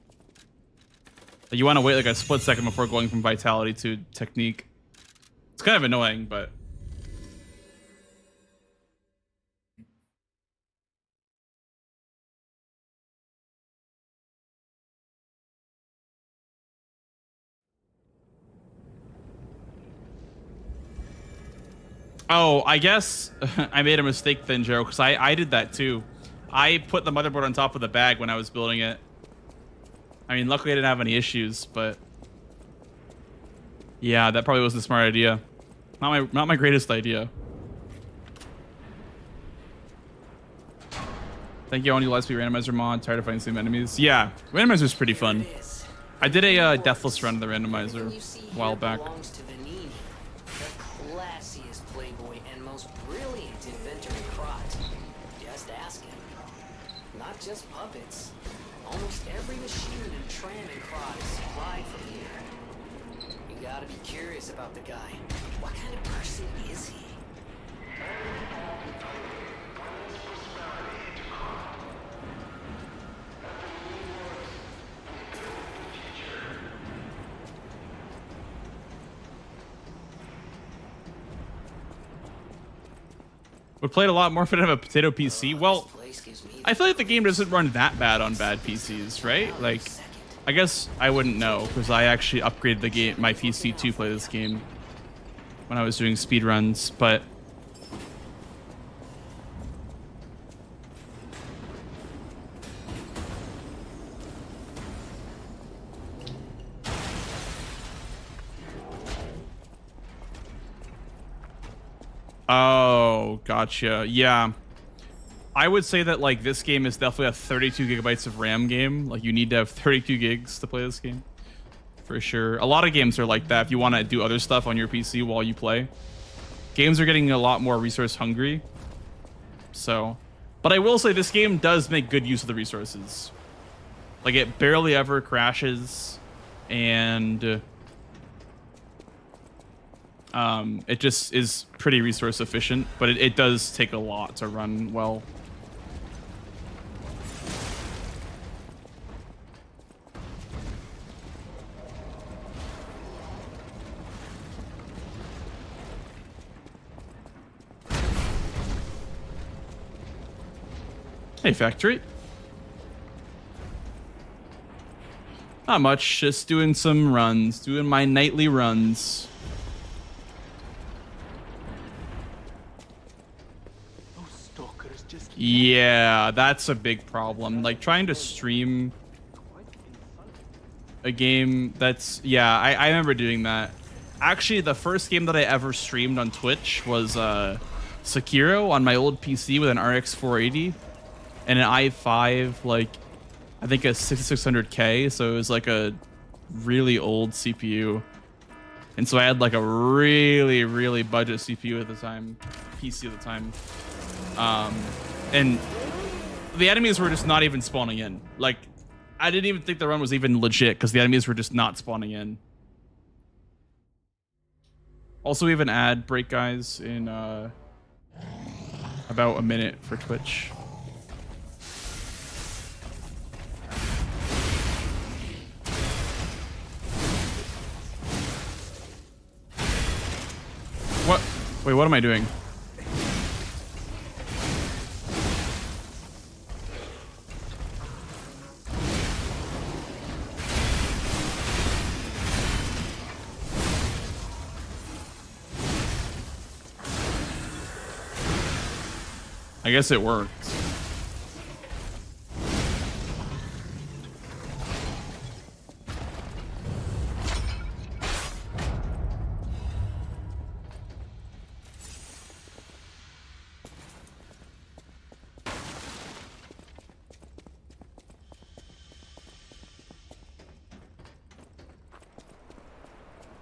You want to wait like a split second before going from vitality to technique. It's kind of annoying, but... Oh, I guess I made a mistake then, Joe, because I did that too. I put the motherboard on top of the bag when I was building it. I mean, luckily I didn't have any issues, but... Yeah, that probably wasn't a smart idea. Not my greatest idea. Thank you, only Let's Be Randomizer mod. Tired of fighting the same enemies. Yeah, Randomizer's pretty fun. I did a deathless run of the Randomizer a while back. Playboy and most brilliant inventor in Krot. Just ask him. Not just puppets. Almost every machine and tram in Krot is supplied from here. You gotta be curious about the guy. What kind of person is he? Would play it a lot more if it had a potato PC. Well, I feel like the game doesn't run that bad on bad PCs, right? Like, I guess I wouldn't know because I actually upgraded the game, my PC to play this game when I was doing speedruns, but... Oh, gotcha. Yeah. I would say that, like, this game is definitely a 32 gigabytes of RAM game. Like, you need to have 32 gigs to play this game. For sure. A lot of games are like that if you want to do other stuff on your PC while you play. Games are getting a lot more resource hungry. So... But I will say this game does make good use of the resources. Like, it barely ever crashes. And... it just is pretty resource efficient, but it does take a lot to run well. Hey, Factory. Not much, just doing some runs, doing my nightly runs. Yeah, that's a big problem. Like, trying to stream a game that's... Yeah, I remember doing that. Actually, the first game that I ever streamed on Twitch was Sekiro on my old PC with an RX 480 and an i5, like, I think a 6600K, so it was like a really old CPU. And so I had like a really, really budget CPU at the time, PC at the time. And the enemies were just not even spawning in. Like, I didn't even think the run was even legit because the enemies were just not spawning in. Also, we have an ad break, guys, in about a minute for Twitch. What? Wait, what am I doing? I guess it worked.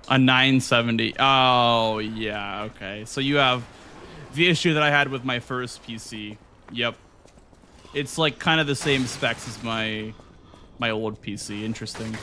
A 970. Oh, yeah, okay. So you have the issue that I had with my first PC. Yep. It's like kind of the same specs as my old PC. Interesting.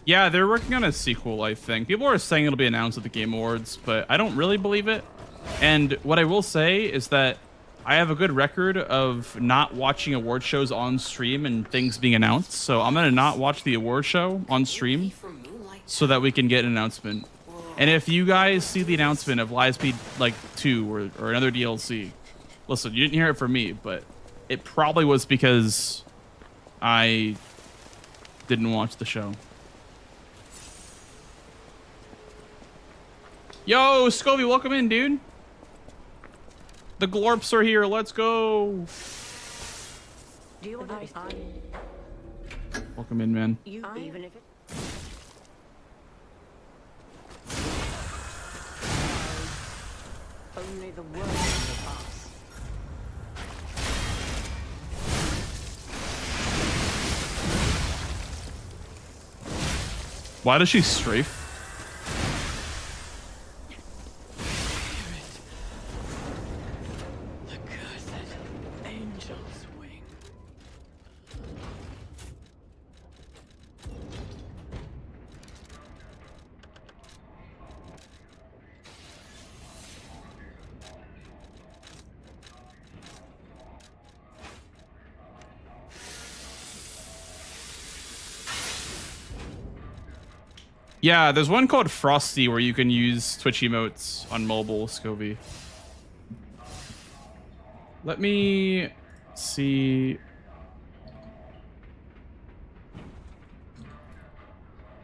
Yeah, they're working on a sequel, I think. People are saying it'll be announced at the Game Awards, but I don't really believe it. And what I will say is that I have a good record of not watching award shows on stream and things being announced. So I'm going to not watch the award show on stream so that we can get an announcement. And if you guys see the announcement of Lightspeed like 2 or another DLC, listen, you didn't hear it from me, but it probably was because I didn't watch the show. Yo, Scovy, welcome in, dude. The Glorps are here. Let's go. Do you want to Welcome in, man. you even if it only the world will pass. Why does she strafe? The cursed angel's wing. Yeah, there's one called Frosty where you can use Twitch emotes on mobile, Scovy. Let me see.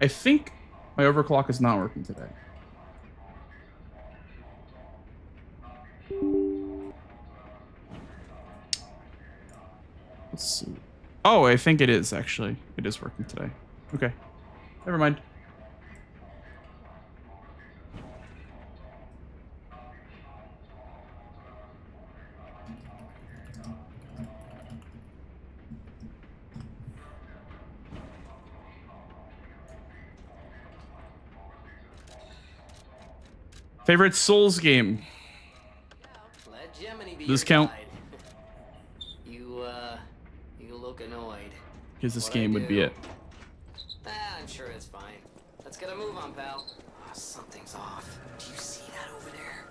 I think my overclock is not working today. Let's see. Oh, I think it is actually. It is working today. Okay. Never mind. Favorite Souls game? Let Gemini be Does this your count? guide. You look annoyed. Because this What'd game I would be do? it. I'm sure it's fine. Let's get a move on, pal. Something's off. Do you see that over there?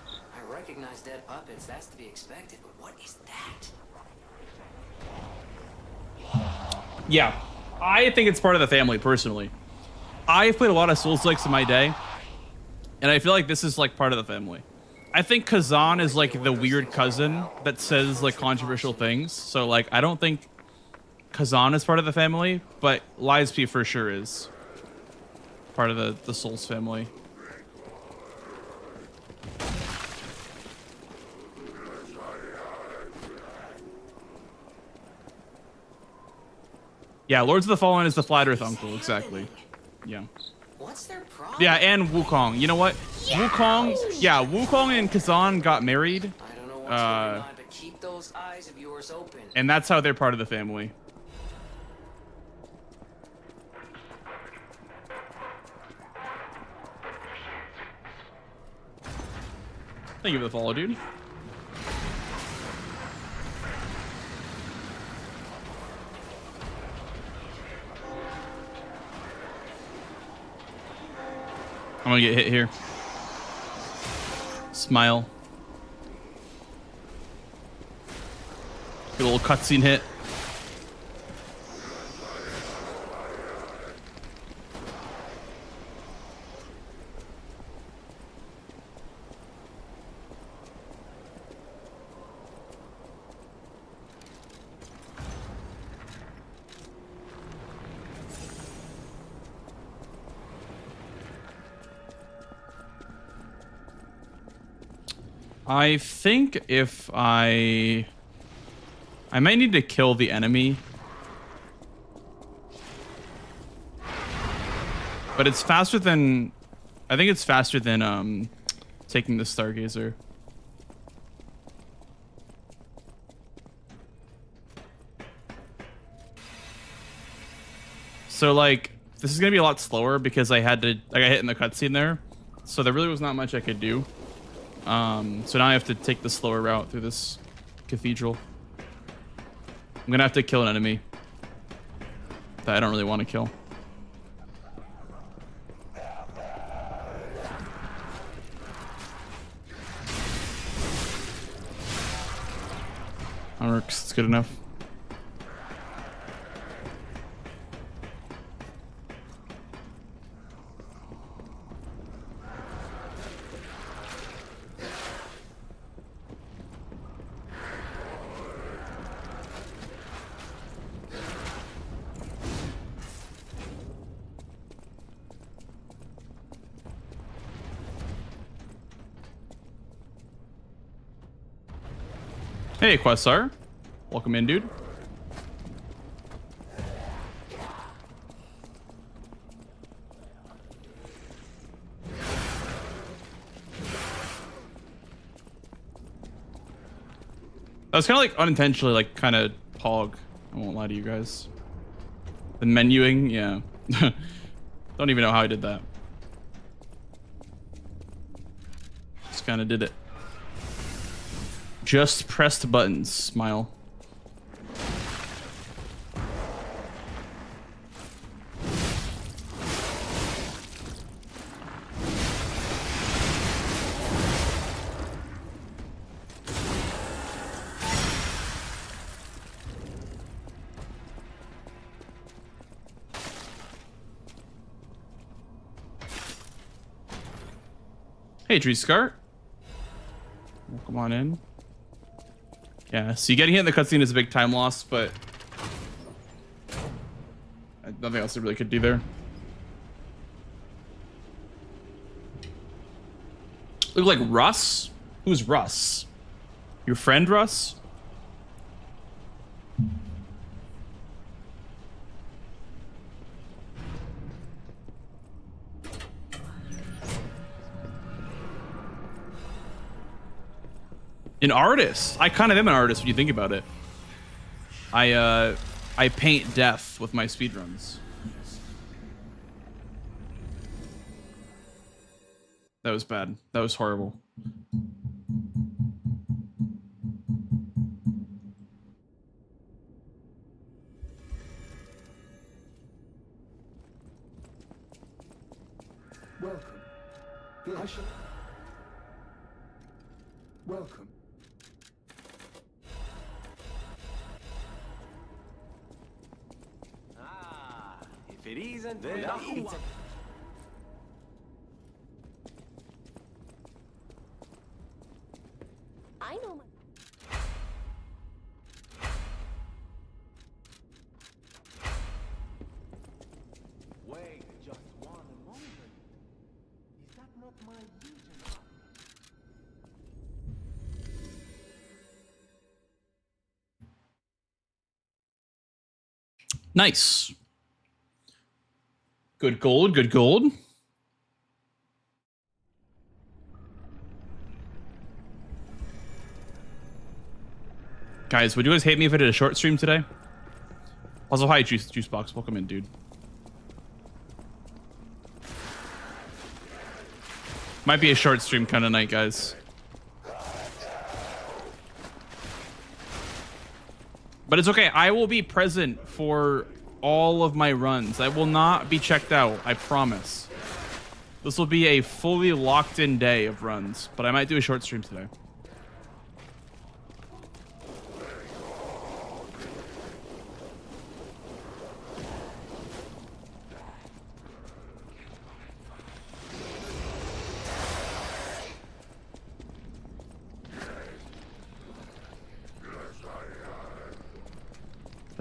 I recognize dead puppets. That's to be expected. But what is that? Yeah, I think it's part of the family personally. I've played a lot of Souls-likes in my day, and I feel like this is like part of the family. I think Kazan is like the weird cousin that says like controversial things. So like, I don't think Kazan is part of the family, but Lightspeed for sure is part of the Souls family. Yeah, Lords of the Fallen is the Flat Earth uncle, exactly. Yeah. What's their problem? Yeah, and Wukong. You know what? Wukong, yeah, Wukong and Kazan got married, I don't know what's going on, but keep those eyes of yours open. and that's how they're part of the family. Thank you for the follow, dude. I'm gonna get hit here. Smile. Get a little cutscene hit. I think if I might need to kill the enemy. But it's faster than, I think it's faster than taking the Stargazer. So like, this is gonna be a lot slower because I got hit in the cutscene there. So there really was not much I could do. So now I have to take the slower route through this cathedral. I'm gonna have to kill an enemy that I don't really want to kill. works. It's good enough. Hey, Questar. Welcome in, dude. That was kind of like unintentionally, like kind of pog. I won't lie to you guys. The menuing, yeah. Don't even know how I did that. Just kind of did it. Just pressed buttons. Smile. Hey, Tree Scar. Welcome on in. Yeah, so getting hit in the cutscene is a big time loss, but nothing else I really could do there. Look like Russ? Who's Russ? Your friend Russ? An artist. I kind of am an artist when you think about it. I paint death with my speedruns. That was bad. That was horrible. Welcome. Welcome. Ah, if it isn't, There then he is. I know my... Wait just one moment. Is that not my usual? Nice. Good gold, good gold. Guys, would you guys hate me if I did a short stream today? Also, hi, Juicebox. Welcome in, dude. Might be a short stream kind of night, guys. But it's okay. I will be present for all of my runs. I will not be checked out. I promise. This will be a fully locked in day of runs, but I might do a short stream today.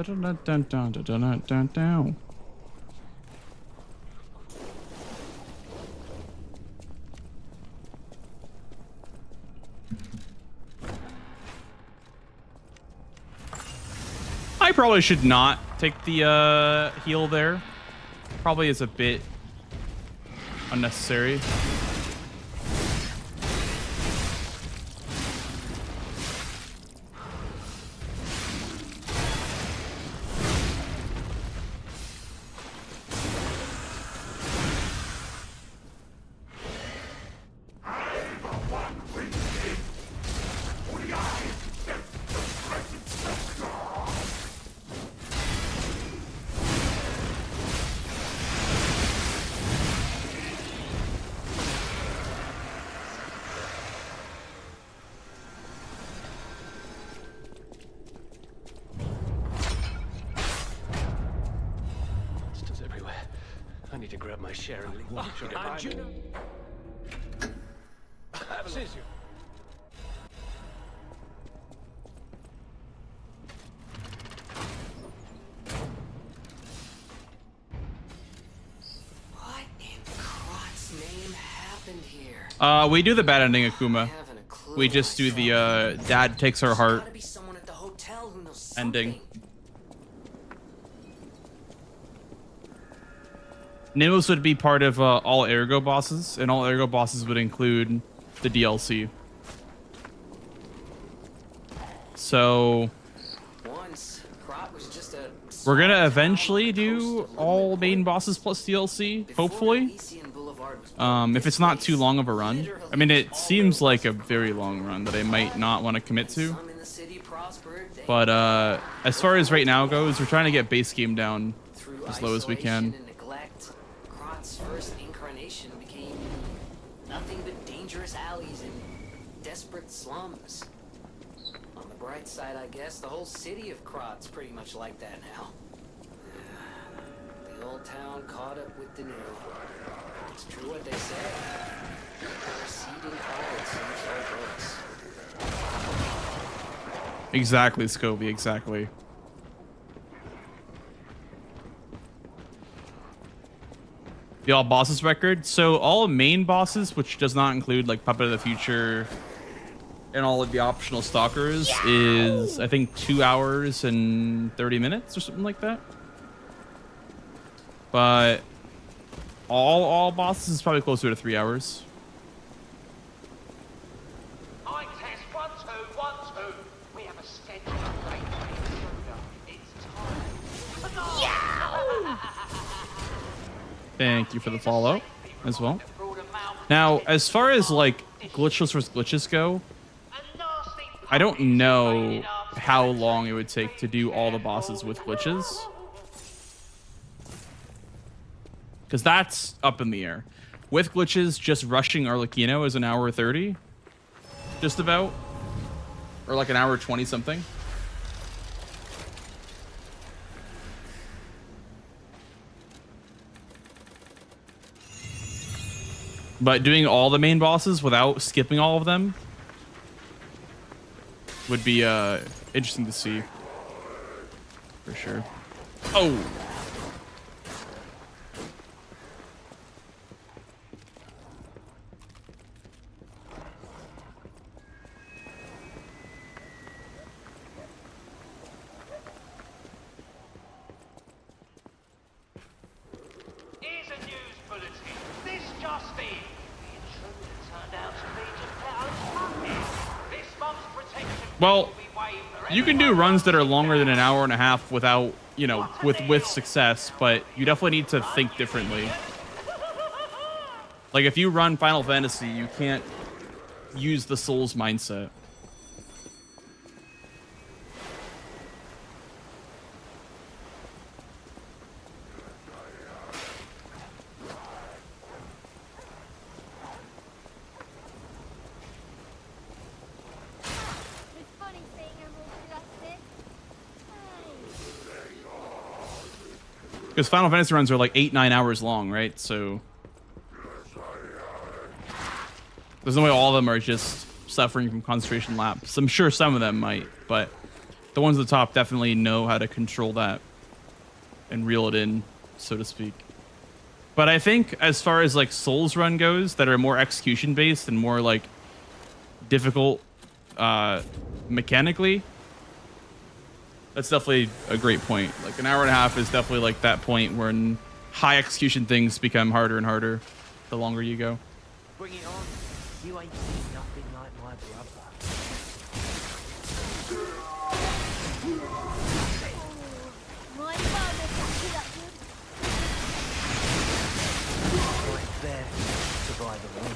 Dun-dun-dun-dun-dun-dun-dun-dun. I probably should not take the heal there. Probably is a bit unnecessary. I need to grab my share and watch it. And you know... Scissor. What in Crot's name happened here? We do the bad ending, Akuma. I haven't a clue. We just do the dad takes our heart Gotta be someone at the hotel who knows ending. something. Nimos would be part of all Ergo bosses, and all Ergo bosses would include the DLC. So Once, Crot was just a we're gonna small eventually town on the do coast of all Limerick. main bosses plus DLC, Before hopefully. Elysian Boulevard was built, If it's not too long of a run. I mean, it seems like a very long run that I might not want to commit to. some in the city prospered, they But as far as right now goes, we're trying to get base game down through as low as we can. isolation and neglect, Crot's first incarnation became nothing but dangerous alleys and desperate slums. On the bright side, I guess, the whole city of Crot's pretty much like that now. The old town caught up with the new. It's true what they say. A receding tide sinks all boats. Exactly, Scobie, exactly. The all bosses record. So all main bosses, which does not include like Puppet of the Future and all of the optional stalkers, is I think 2 hours and 30 minutes or something like that. But all bosses is probably closer to 3 hours. I test 1, 2, 1, 2. We have a schedule of gateway intruder. It's time. Thank you for the follow as well. Now, as far as like glitchless versus glitches go, I don't know how long it would take to do all the bosses with glitches, because that's up in the air. With glitches, just rushing Arlecchino is an hour 30, just about, or like an hour 20 something. But doing all the main bosses without skipping all of them would be interesting to see, for sure. Oh! Here's a news bulletin. This just in. The intruder turned out to be Geppetto's puppet. This month's protection Well, will be waived for you can do runs that are longer than an hour and a half without, you know, with success, but you definitely need to think differently. Like if you run Final Fantasy, you can't use the Souls mindset. It's funny seeing him all do that bit. Because Final Fantasy runs are like 8-9 hours long, right? So there's no way all of them are just suffering from concentration lapse. I'm sure some of them might, but the ones at the top definitely know how to control that and reel it in, so to speak. But I think as far as like Souls run goes, that are more execution based and more like difficult mechanically, that's definitely a great point. Like an hour and a half is definitely like that point when high execution things become harder and harder the longer you go. Bring it on. You ain't seen nothing like my brother. My father can't do that good. Right there, survive the way.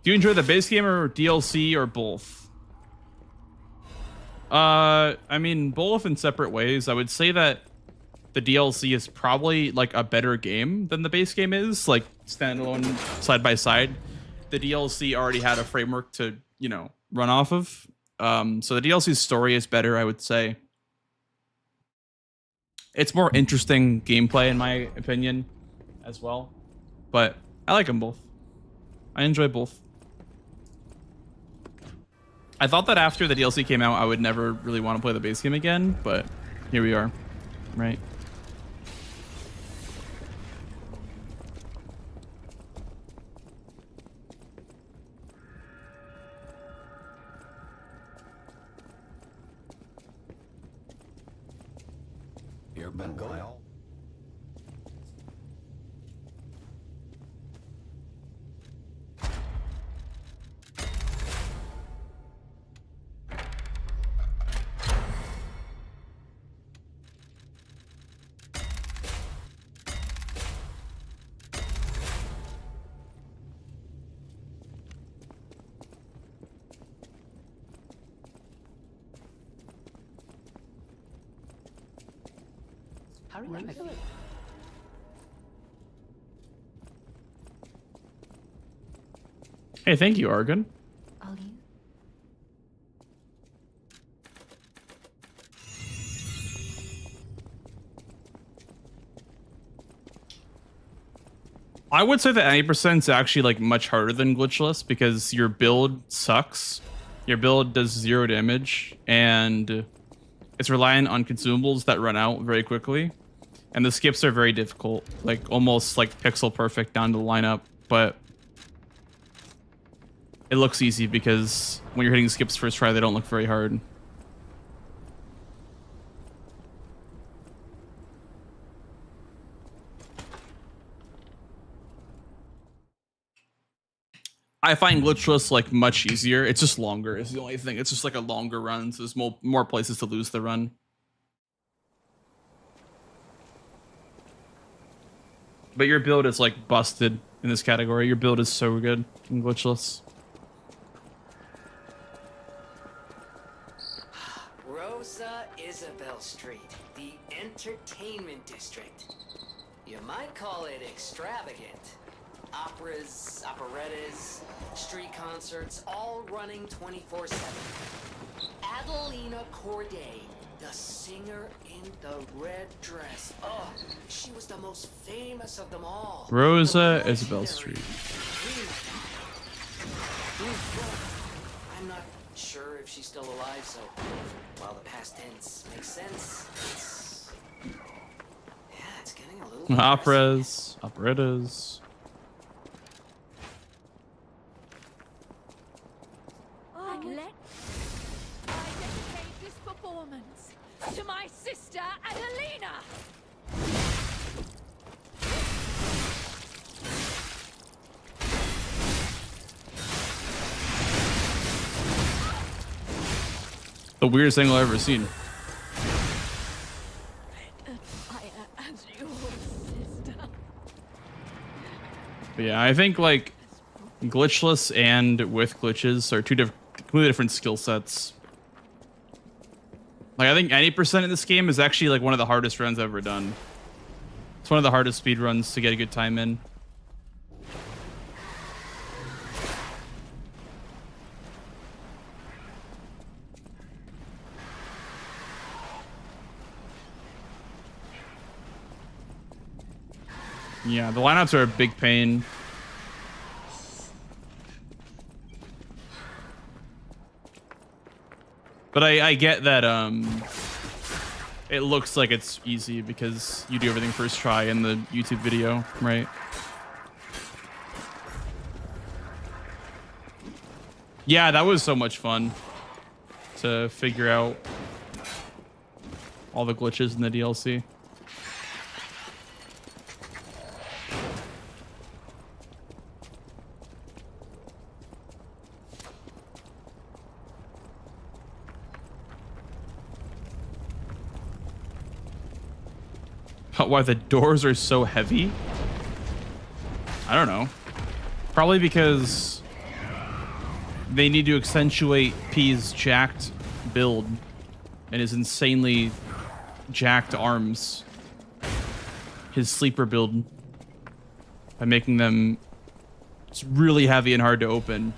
Do you enjoy the base game or DLC or both? I mean, both in separate ways. I would say that the DLC is probably like a better game than the base game is, like standalone side by side. The DLC already had a framework to, you know, run off of. So the DLC's story is better, I would say. It's more interesting gameplay, in my opinion, as well. But I like them both. I enjoy both. I thought that after the DLC came out, I would never really want to play the base game again, but here we are, right? You've been going. How are you feeling? Hey, thank you, Argon. All you? I would say that 90% is actually like much harder than glitchless because your build sucks. Your build does 0 damage and it's reliant on consumables that run out very quickly. And the skips are very difficult, like almost like pixel perfect down to the lineup, but it looks easy because when you're hitting skips first try, they don't look very hard. I find glitchless like much easier. It's just longer is the only thing. It's just like a longer run, so there's more places to lose the run. But your build is like busted in this category. Your build is so good in glitchless. Rosa Isabel Street, the entertainment district. You might call it extravagant. Operas, operettas, street concerts, all running 24/7. Adelina Corday, the singer in the red dress. Oh, she was the most famous of them all. Rosa The Isabel legendary Street. I'm not sure if she's still alive, so while the past tense makes sense, it's getting a little Operas, operettas. I dedicate this performance to my sister Adelina. The weirdest thing I've ever seen. As your sister. But yeah, I think like glitchless and with glitches are two completely different skill sets. Like I think 90% in this game is actually like one of the hardest runs I've ever done. It's one of the hardest speed runs to get a good time in. Yeah, the lineups are a big pain. But I get that it looks like it's easy because you do everything first try in the YouTube video, right? Yeah, that was so much fun to figure out all the glitches in the DLC. Why the doors are so heavy? I don't know. Probably because they need to accentuate P's jacked build and his insanely jacked arms. his sleeper build by making them it's really heavy and hard to open.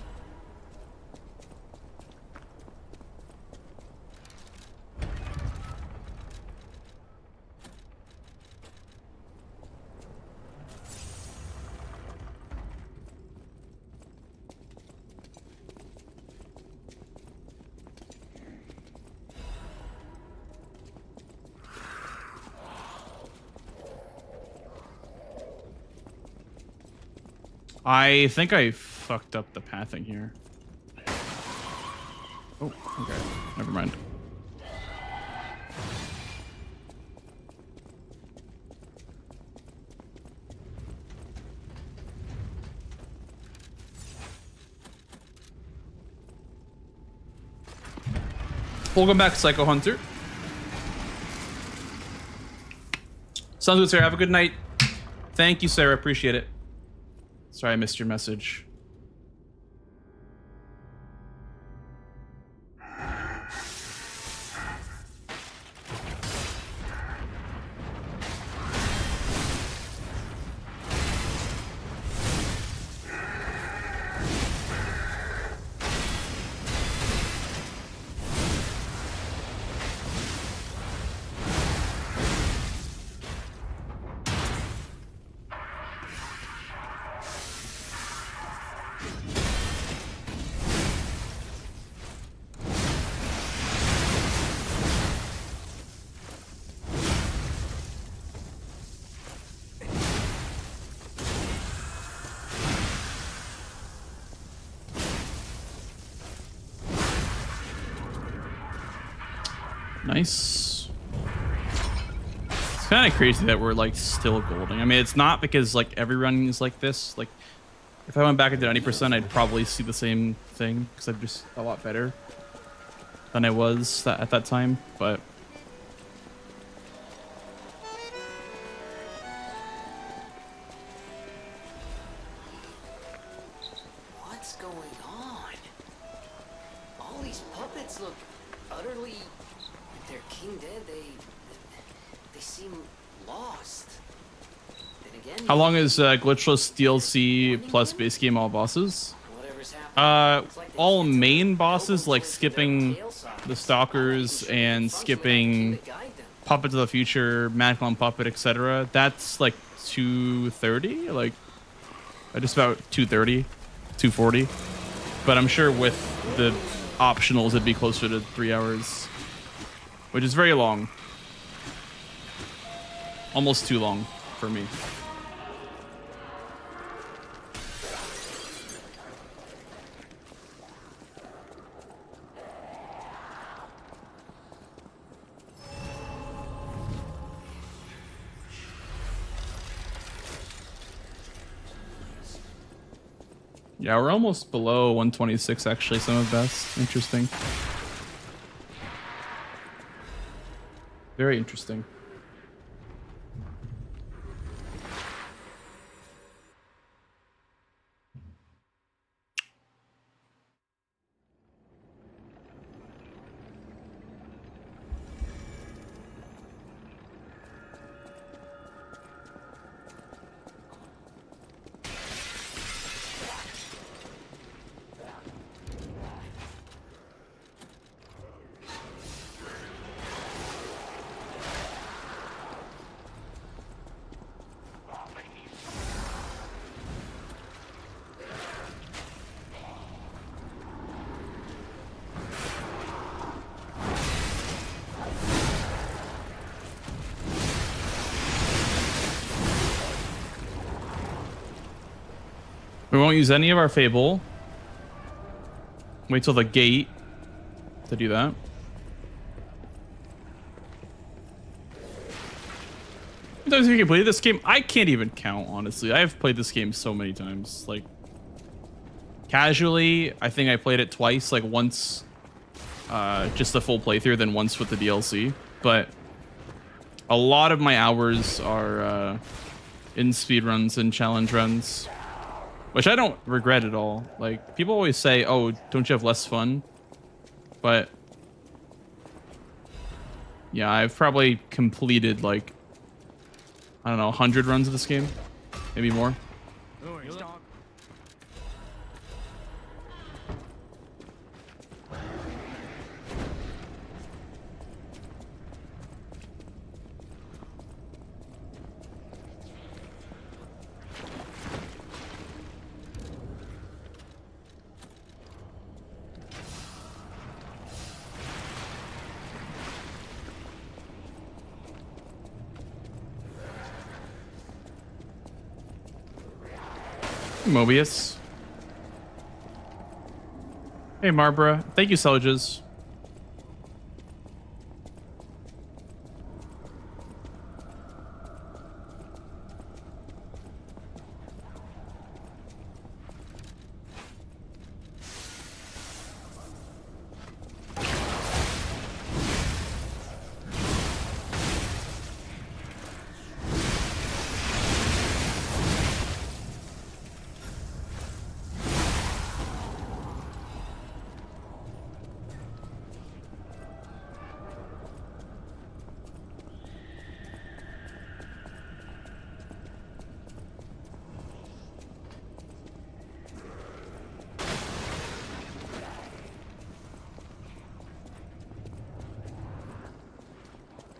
I think I fucked up the pathing here. Oh, okay. Never mind. Welcome back, Psycho Hunter. Sounds good, Sarah. Have a good night. Thank you, Sarah. Appreciate it. Sorry, I missed your message. Nice. It's kind of crazy that we're like still golding. I mean, it's not because like every run is like this. Like, if I went back into 90%, I'd probably see the same thing because I'm just a lot better than I was at that time. But What's going on? All these puppets look utterly... They're king dead. They seem lost. Then again, how long is Glitchless DLC plus base game all bosses? whatever's happening, looks like they All can't main tell bosses, like most of skipping their tail sockets. the Stalkers and skipping To guide them. Puppet to the Future, Madclown Puppet, etc. That's like 230, like just about 230, 240. But I'm sure with the optionals, it'd be closer to 3 hours, which is very long. Almost too long for me. Yeah, we're almost below 126 actually, some of best. Interesting. Very interesting. We won't use any of our Fable. Wait till the gate to do that. Sometimes you can play this game. I can't even count, honestly. I have played this game so many times. Like, casually, I think I played it twice. Like, once just the full playthrough, then once with the DLC. But a lot of my hours are in speedruns and challenge runs, which I don't regret at all. Like, people always say, oh, don't you have less fun? But yeah, I've probably completed like, I don't know, 100 runs of this game, maybe more. Mobius. Hey, Marbra. Thank you, Soldiers.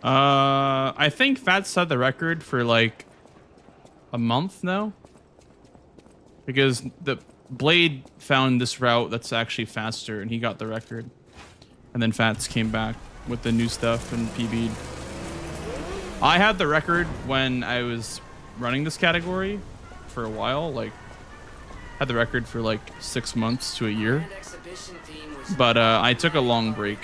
I think Fats set the record for like a month now, because the Blade found this route that's actually faster and he got the record, and then Fats came back with the new stuff and PB'd. I had the record when I was running this category for a while, like had the record for like 6 months to a year, but I took a long break.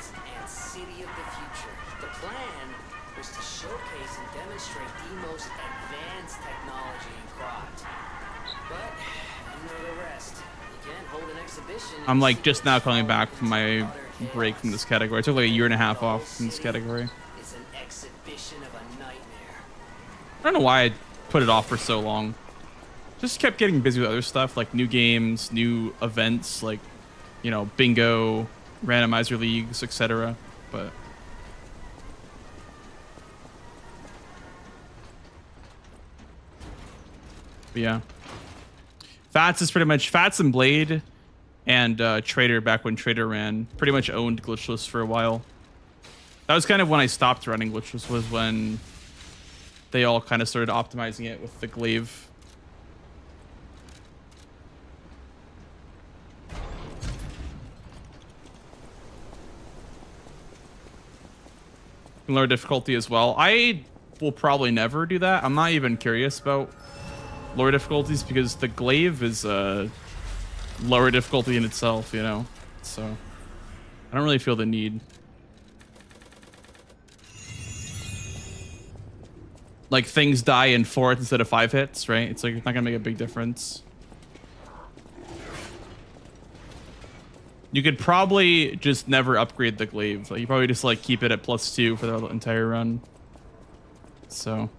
I'm like just now coming back from my break from this category. I took like a 1.5 years off from this category. It's an exhibition of a nightmare. I don't know why I put it off for so long. Just kept getting busy with other stuff, like new games, new events, like, you know, bingo, randomizer leagues, etc. But yeah, Fats is pretty much Fats and Blade and Trader, back when Trader ran, pretty much owned Glitchless for a while. That was kind of when I stopped running Glitchless, was when they all kind of started optimizing it with the glaive. Lower difficulty as well. I will probably never do that. I'm not even curious about lower difficulties because the glaive is lower difficulty in itself, you know, so I don't really feel the need. Like things die in 4 instead of 5 hits, right? It's like it's not gonna make a big difference. You could probably just never upgrade the glaive. Like you probably just like keep it at +2 for the entire run. So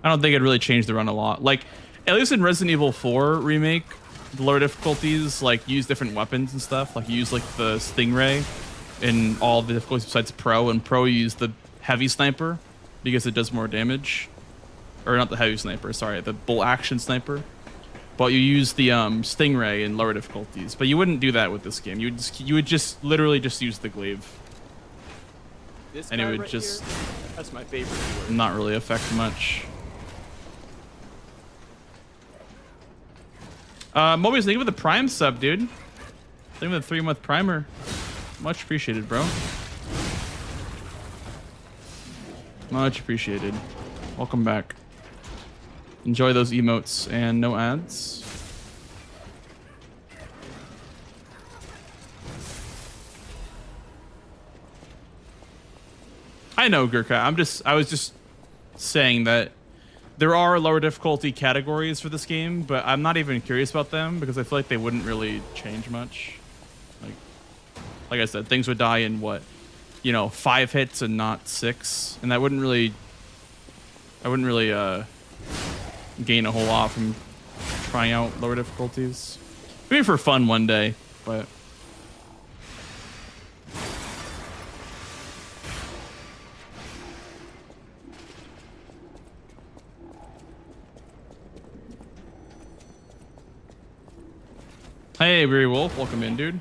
I don't think it'd really change the run a lot. Like at least in Resident Evil 4 remake, the lower difficulties like use different weapons and stuff. Like you use like the Stingray in all the difficulties besides Pro, and Pro you use the heavy sniper because it does more damage. Or not the heavy sniper, sorry, the bolt action sniper. But you use the Stingray in lower difficulties. But you wouldn't do that with this game. You would just literally just use the glaive. This and it guy would right just here, that's my favorite viewer. not really affect much. Mobius, thank you for the Prime sub, dude. Thank you for the 3-month primer. Much appreciated, bro. Much appreciated. Welcome back. Enjoy those emotes and no ads. I know, Gurkha. I was just saying that there are lower difficulty categories for this game, but I'm not even curious about them because I feel like they wouldn't really change much. Like I said, things would die in what, you know, 5 hits and not 6, and that wouldn't really, I wouldn't really gain a whole lot from trying out lower difficulties. Maybe for fun one day, but. Hey, Weary Wolf, welcome in, dude.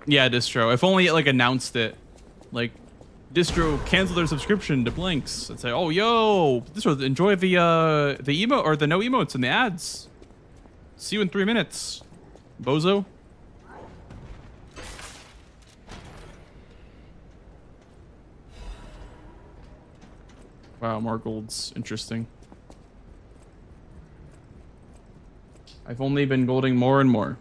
Yeah, distro. If only it like announced it, like distro cancel their subscription to Blinks and say, "Oh, yo, distro, enjoy the emote or the no emotes and the ads. See you in 3 minutes, bozo." Wow, more golds. Interesting. I've only been golding more and more.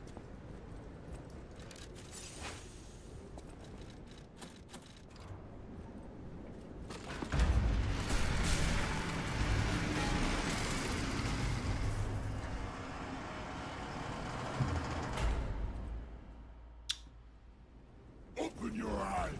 Open your eyes.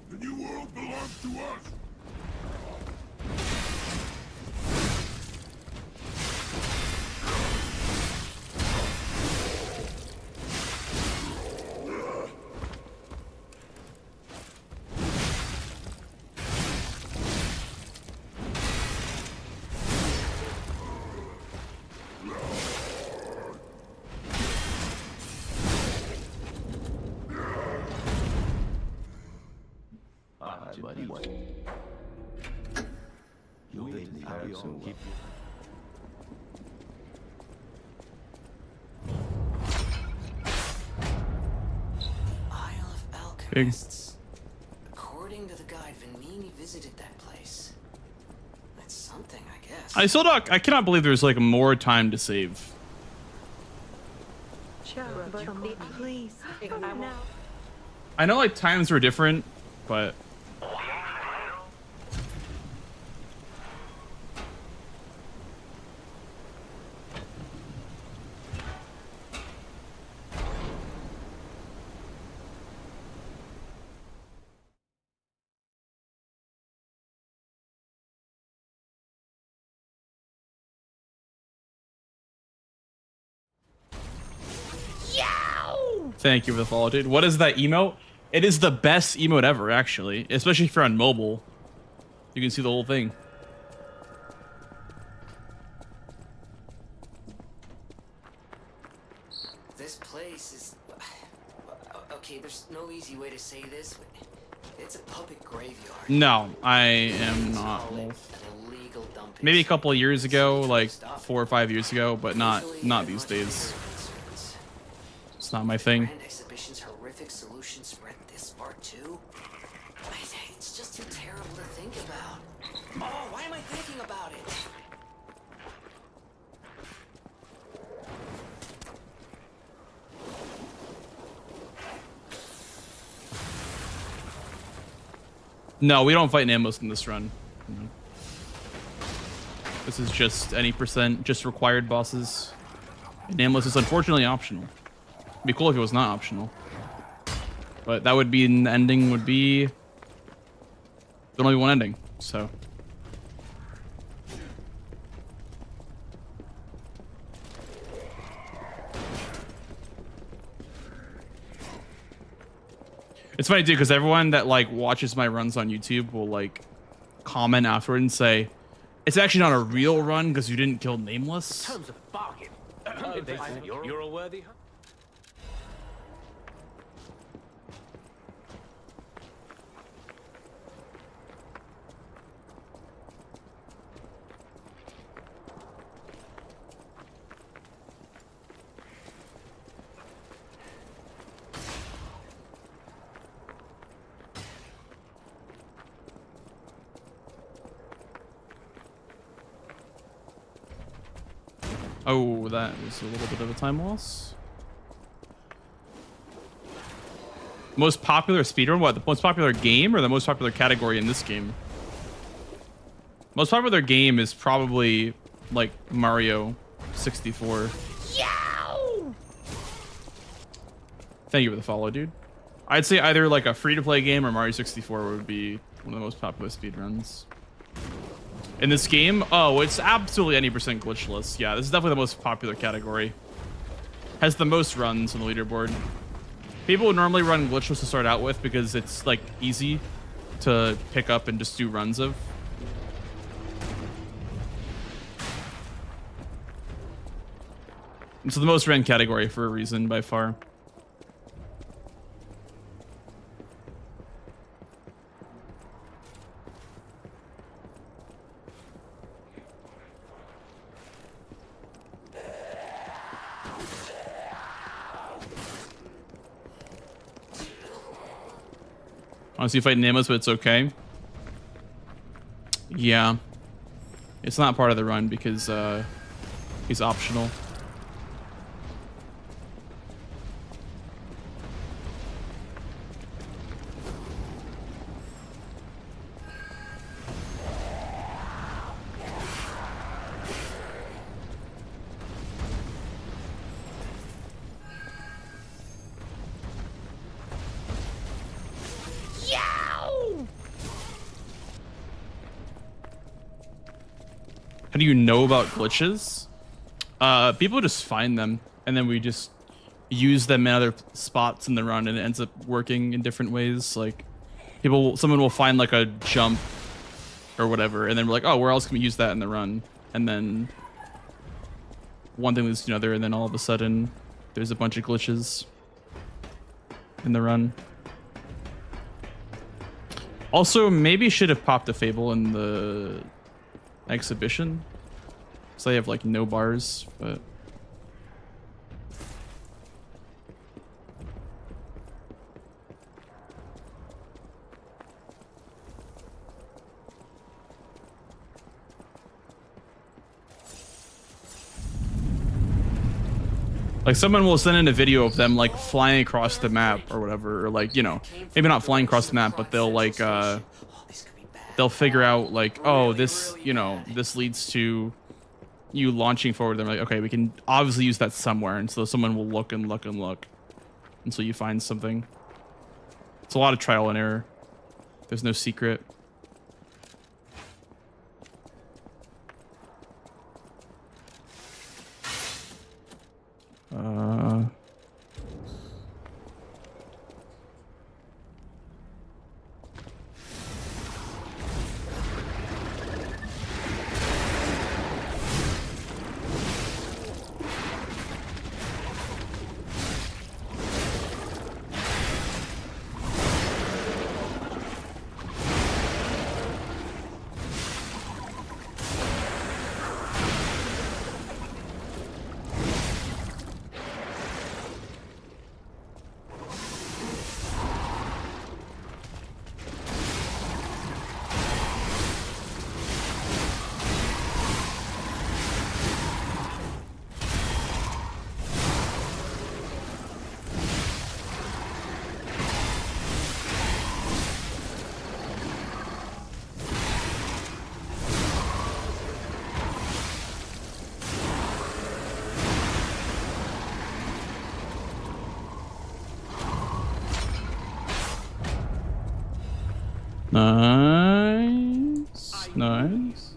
The new world belongs to us. Buddy, what? You'll be in the air soon. Keep Isle of Alchemists. According to the guide, Venini visited that place. That's something, I guess. I cannot believe there's like more time to save. Please, now. I know like times were different, but thank you for the follow, dude. What is that emote? It is the best emote ever, actually. Especially if you're on mobile. You can see the whole thing. This place is... Okay, there's no easy way to say this, but it's a public graveyard. No, I am not. An illegal dumping Maybe a site. couple of years ago, like Stop it. 4 or 5 years ago, but not Usually, these much days. bigger concerns. It's not my thing. Grand Exhibition's horrific solution spread this far too? It's just too terrible to think about. Oh, why am I thinking about it? No, we don't fight Namos in this run. No. This is just any percent, just required bosses. Nameless is unfortunately optional. It'd be cool if it was not optional. But that would be, the ending would be... There'd only be one ending, so... It's funny too, because everyone that like watches my runs on YouTube will like comment afterward and say, it's actually not a real run because you didn't kill Nameless. Terms of the bargain. You're a worthy hunter. Oh, that was a little bit of a time loss. Most popular speedrun? What? The most popular game or the most popular category in this game? Most popular game is probably like Mario 64. Yow! Thank you for the follow, dude. I'd say either like a free-to-play game or Mario 64 would be one of the most popular speedruns. In this game, oh, it's absolutely any percent glitchless. Yeah, this is definitely the most popular category. Has the most runs on the leaderboard. People would normally run glitchless to start out with because it's like easy to pick up and just do runs of. It's the most ran category for a reason by far. Honestly, fight Nameless, but it's okay. Yeah. It's not part of the run because he's optional. How do you know about glitches? People just find them, and then we just use them in other spots in the run, and it ends up working in different ways. Like, someone will find like a jump or whatever, and then we're like, oh, where else can we use that in the run? And then one thing leads to another, and then all of a sudden, there's a bunch of glitches in the run. Also, maybe should have popped a Fable in the exhibition, so they have like no bars, but like someone will send in a video of them like flying across the map or whatever, or like, you know, maybe not flying across the map, but they'll like they'll figure out like, oh, this, you know, this leads to you launching forward. They're like, okay, we can obviously use that somewhere, and so someone will look and look and look until you find something. It's a lot of trial and error. There's no secret. Nice. Nice.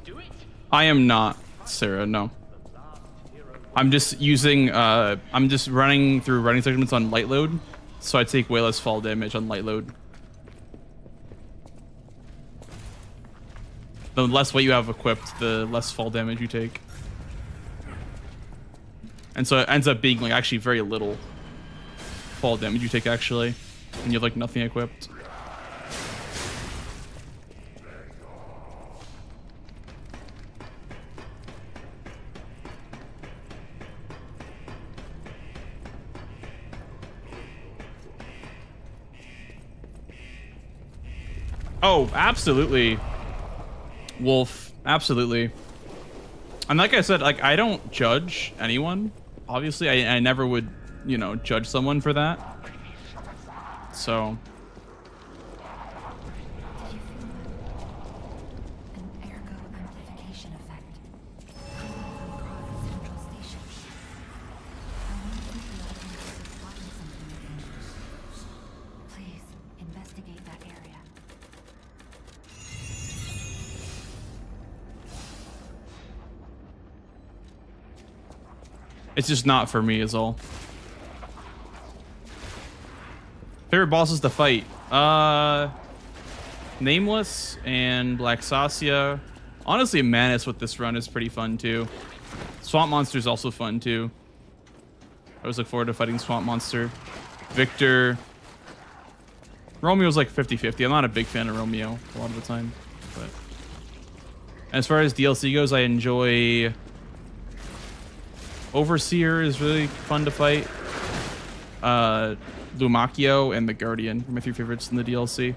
I am not, Sarah, no. I'm just using, I'm just running through running segments on light load, so I take way less fall damage on light load. The less weight you have equipped, the less fall damage you take. And so it ends up being like actually very little fall damage you take actually, and you have like nothing equipped. Oh, absolutely, Wolf. Absolutely. And like I said, like I don't judge anyone. Obviously, I never would, you know, judge someone for that. So. Please. It's just not for me is all. Favorite bosses to fight? Nameless and Black Sasia. Honestly, Manus with this run is pretty fun too. Swamp Monster is also fun too. I always look forward to fighting Swamp Monster. Victor. Romeo's like 50-50. I'm not a big fan of Romeo a lot of the time. But as far as DLC goes, I enjoy... Overseer is really fun to fight. Lumacchio and the Guardian are my 3 favorites in the DLC.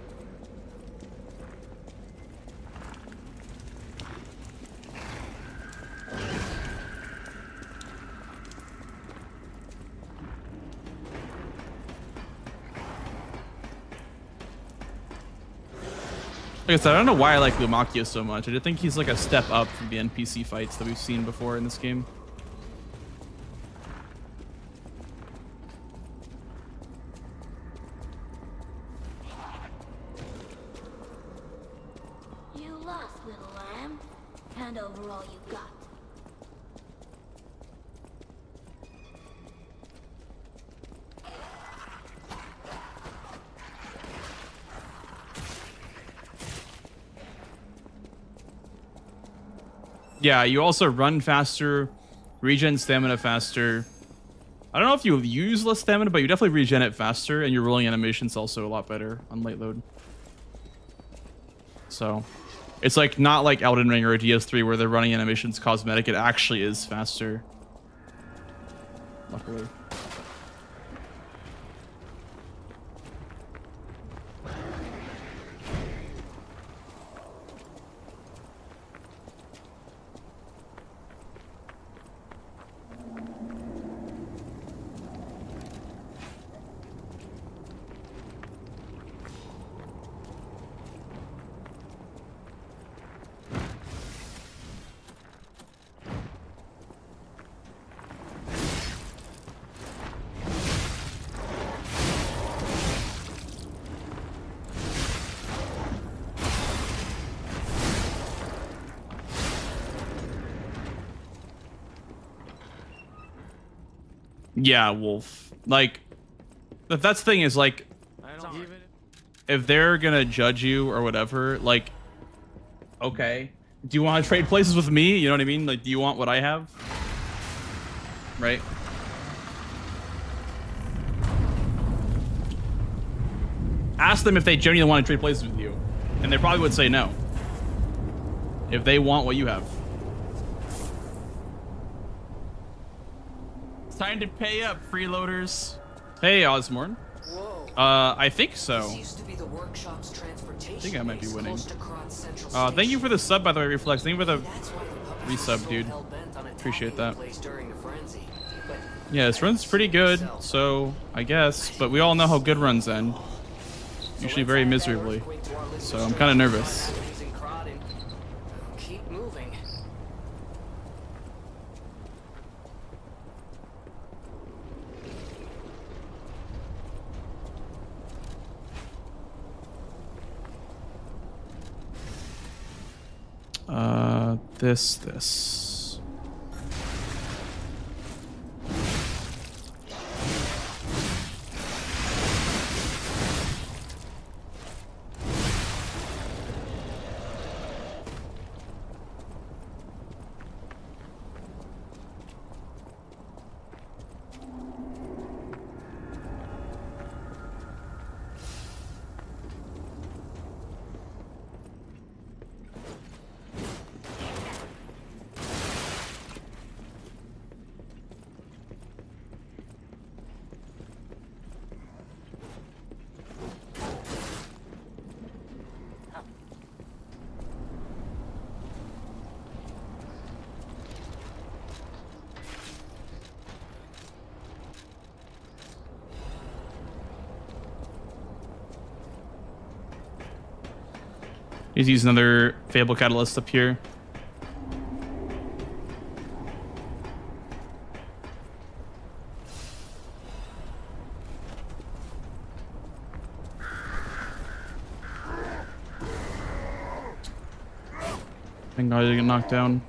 Like I said, I don't know why I like Lumacchio so much. I just think he's like a step up from the NPC fights that we've seen before in this game. You lost, little lamb. Hand over all you got. Yeah, you also run faster, regen stamina faster. I don't know if you use less stamina, but you definitely regen it faster, and your rolling animation's also a lot better on late load. So, it's like not like Elden Ring or DS3 where the running animation's cosmetic. It actually is faster. Luckily. Yeah, Wolf. Like, that's the thing is, like, if they're gonna judge you or whatever, like, okay, do you want to trade places with me? You know what I mean? Like, do you want what I have? Right? Ask them if they genuinely want to trade places with you, and they probably would say no. If they want what you have. It's time to pay up, freeloaders. Hey, Osmorn. Whoa. I think so. This used to be the workshop's transportation I think I might be base winning. close to Kron's Central Thank you Station. for the sub, by the way, Reflex. Thank you for the That's why the puppets were resub, so dude. hell-bent on Appreciate attacking that. the place during the frenzy. But Yeah, this run's pretty good, so I guess. But we all know how good runs end. Usually very miserably. So I'm kind of nervous. keep moving. This. He's using another Fable Catalyst up here. Thank God I didn't get knocked down.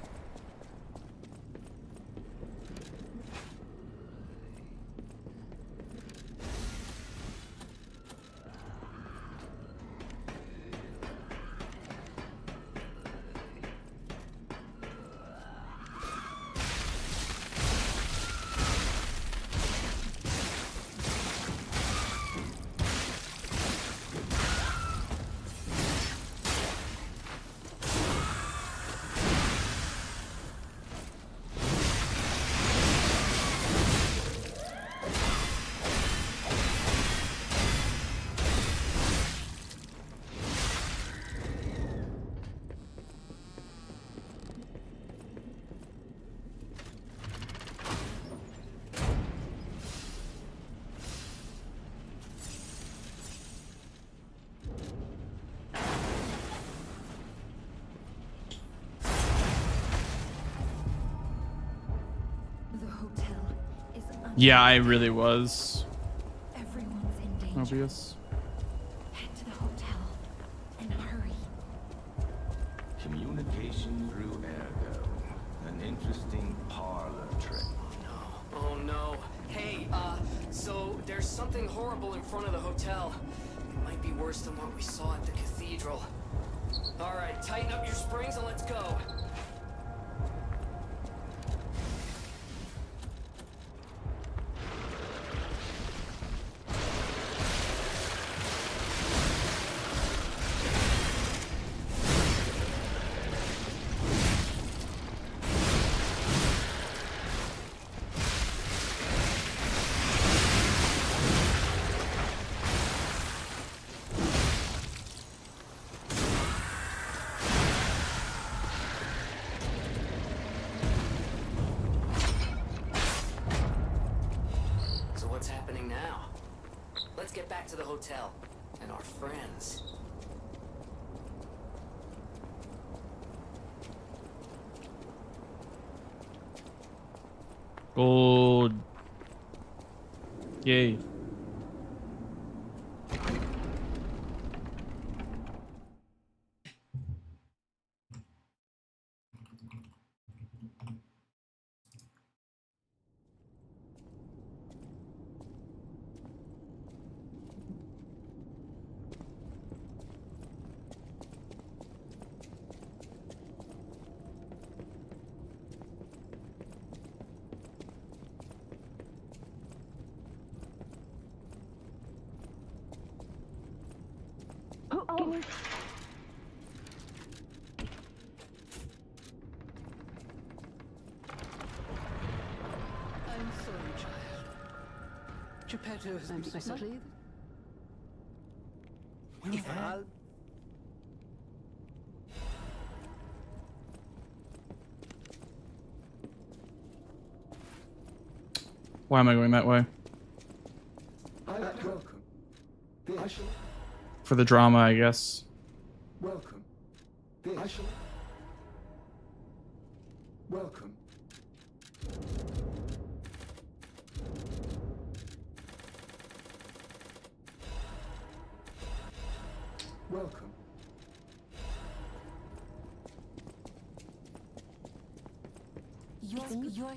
The hotel is under Yeah, I really was. Everyone's in danger. Obvious. Head to the hotel and hurry. Communication through ergo. An interesting parlor trick. Oh no. Hey, so there's something horrible in front of the hotel. It might be worse than what we saw at the cathedral. Alright, tighten up your springs and let's go. What's happening now? Let's get back to the hotel and our friends. Gold. Yay. I'm sorry, child. Geppetto has been basically. Well, Why am I going that way? Welcome. For the drama, I guess. Welcome. Welcome. Welcome. You're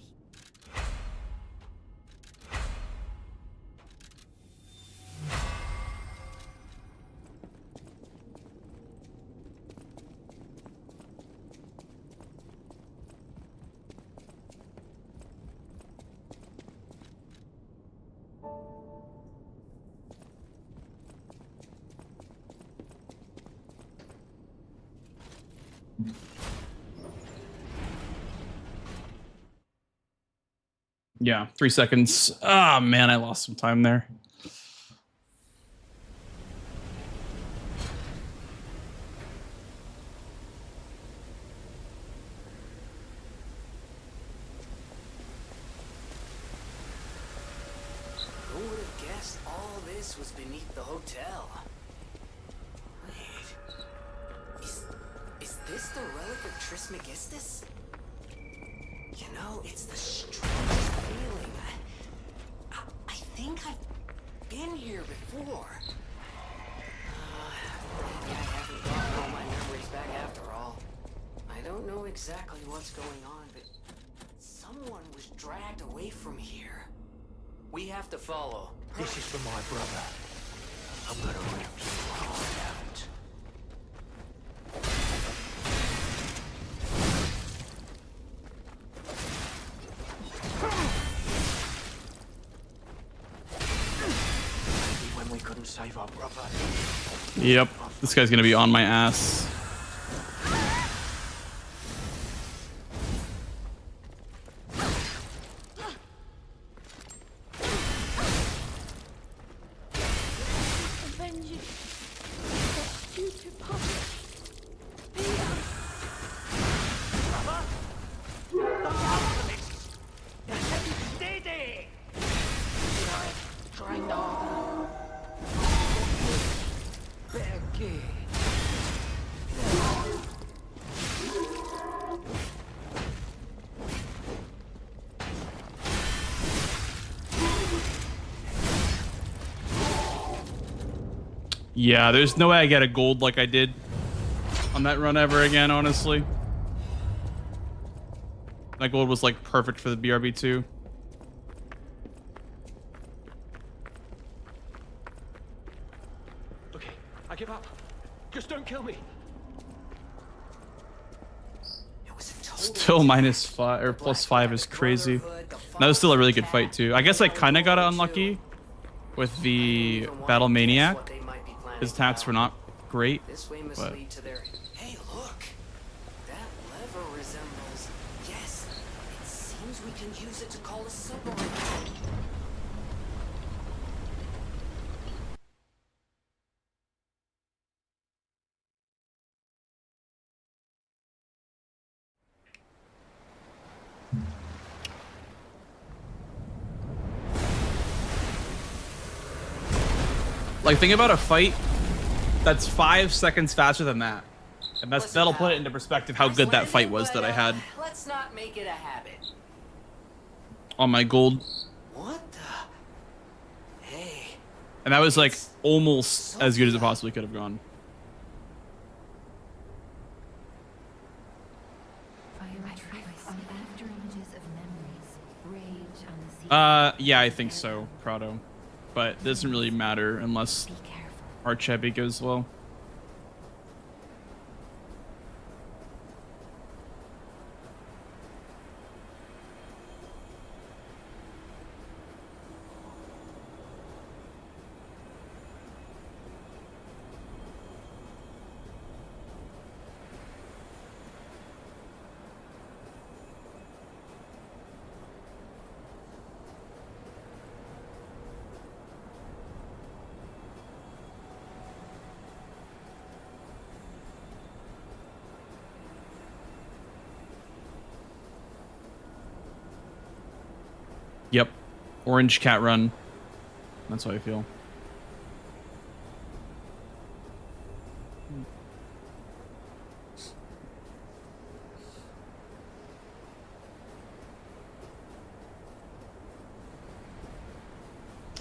Yeah, 3 seconds. Ah, man, I lost some time there. Who would have guessed all this was beneath the hotel? Wait. Is this the relic of Trismegistus? You know, it's the strangest feeling. I think I've been here before. Maybe I haven't gotten all my memories back after all. I don't know exactly what's going on, but someone was dragged away from here. We have to follow. This is for my brother. I'm gonna rip you hard out. When we couldn't save our brother. Yep, this guy's gonna be on my ass. Yeah, there's no way I get a gold like I did on that run ever again, honestly. That gold was like perfect for the BRB2. Okay, I give up. Just don't kill me. Still -5 or +5 is crazy. That was still a really good fight too. I guess I kind of got unlucky with the Battle Maniac. His attacks were not great, This way must but lead to their. Hey, look! That lever resembles. Yes, it seems we can use it to call a submarine. like think about a fight that's 5 seconds faster than that, and that'll put it into perspective how good that fight was that I had Let's not make it a habit. on my gold. What the? Hey. And that was like almost as good as it possibly could have gone. Yeah, I think so, Prado. But it doesn't really matter unless Archebi goes well. Yep. Orange cat run. That's how I feel.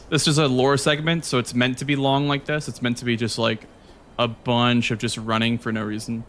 This is a lore segment, so it's meant to be long like this. It's meant to be just like a bunch of just running for no reason.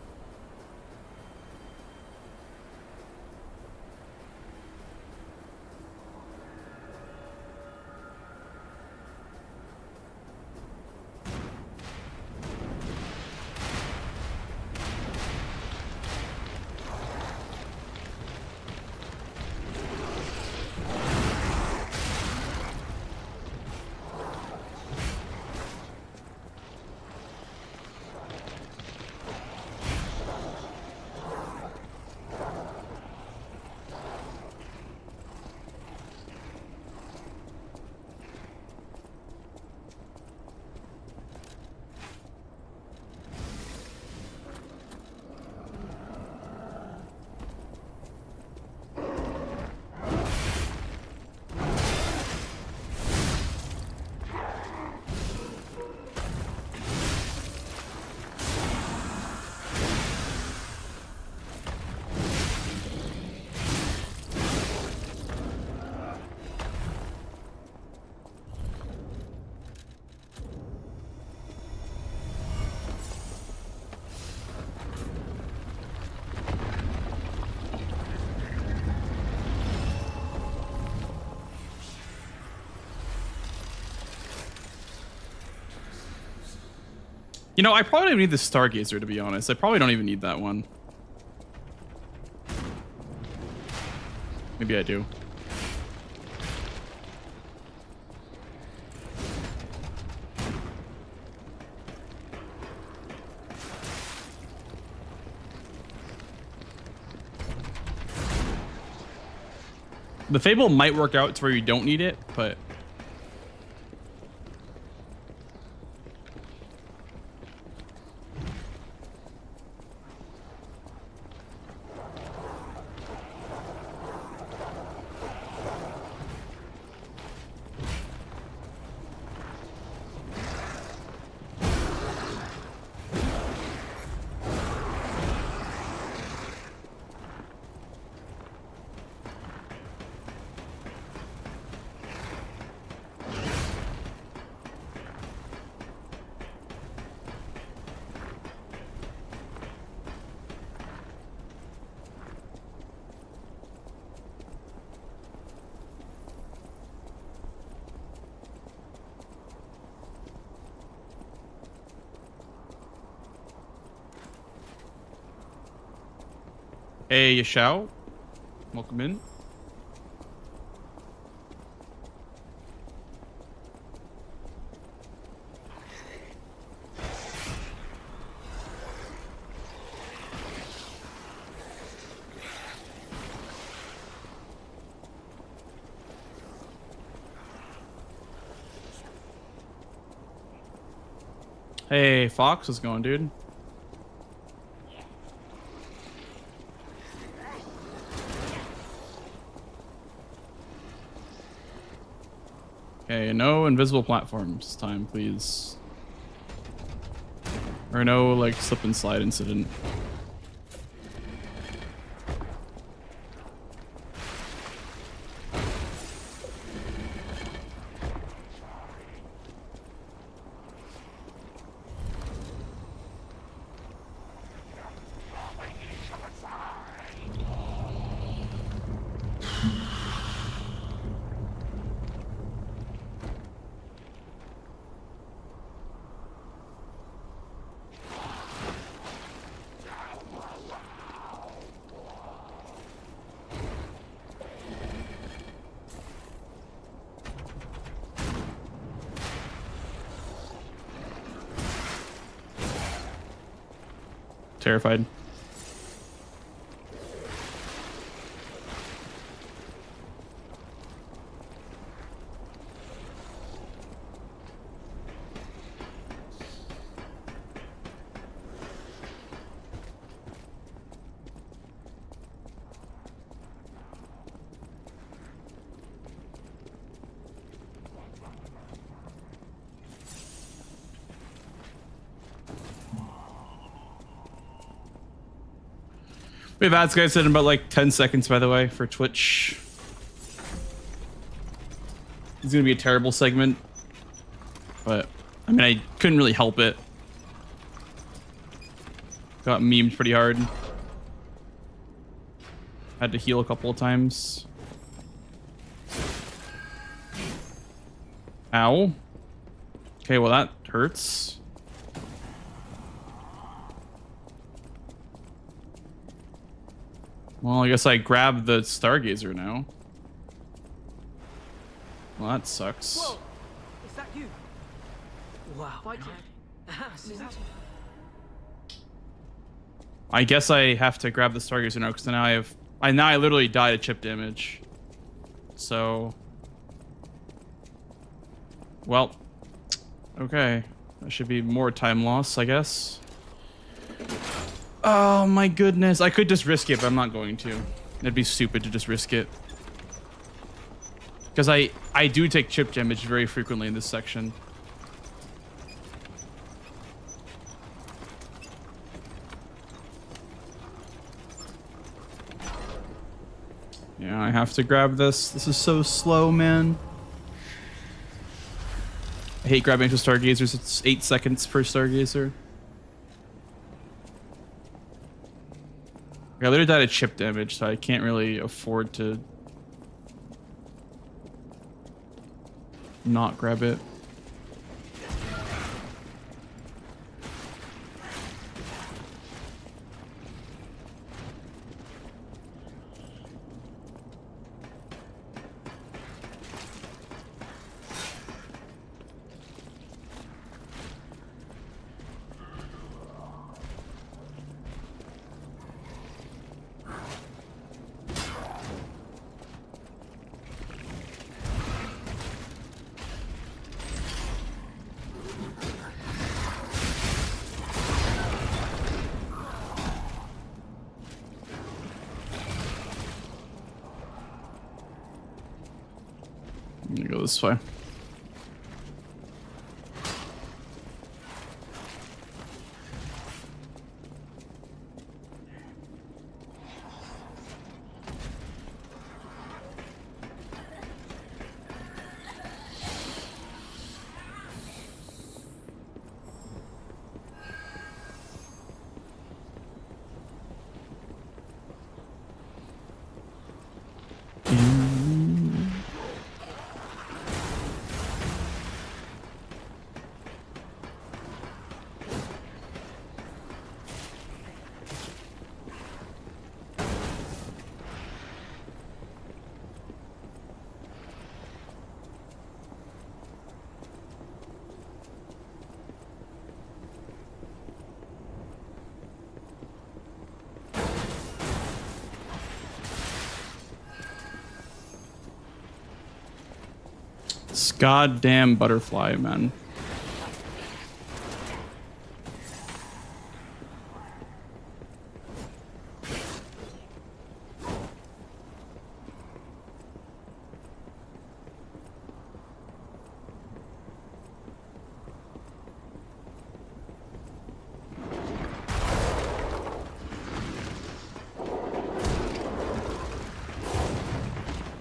You know, I probably don't need the Stargazer, to be honest. I probably don't even need that one. Maybe I do. The Fable might work out to where you don't need it, but... Hey, Yashao. Welcome in. Hey, Fox, how's it going, dude? Okay, no invisible platforms this time, please. Or no, like, slip and slide incident. Terrified. We have ads, guys, in about like 10 seconds, by the way, for Twitch. It's gonna be a terrible segment, but I mean, I couldn't really help it. Got memed pretty hard. Had to heal a couple of times. Ow. Okay, well that hurts. Well, I guess I grabbed the Stargazer now. Well, that sucks. Whoa! Is that you? Wow. I guess I have to grab the Stargazer now because now I literally died of chip damage. So, well, okay, that should be more time loss, I guess. Oh my goodness, I could just risk it, but I'm not going to. It'd be stupid to just risk it. Because I do take chip damage very frequently in this section. Yeah, I have to grab this. This is so slow, man. I hate grabbing into Stargazers. It's 8 seconds per Stargazer. I literally died of chip damage, so I can't really afford to not grab it. I'm gonna go this way. This goddamn butterfly, man.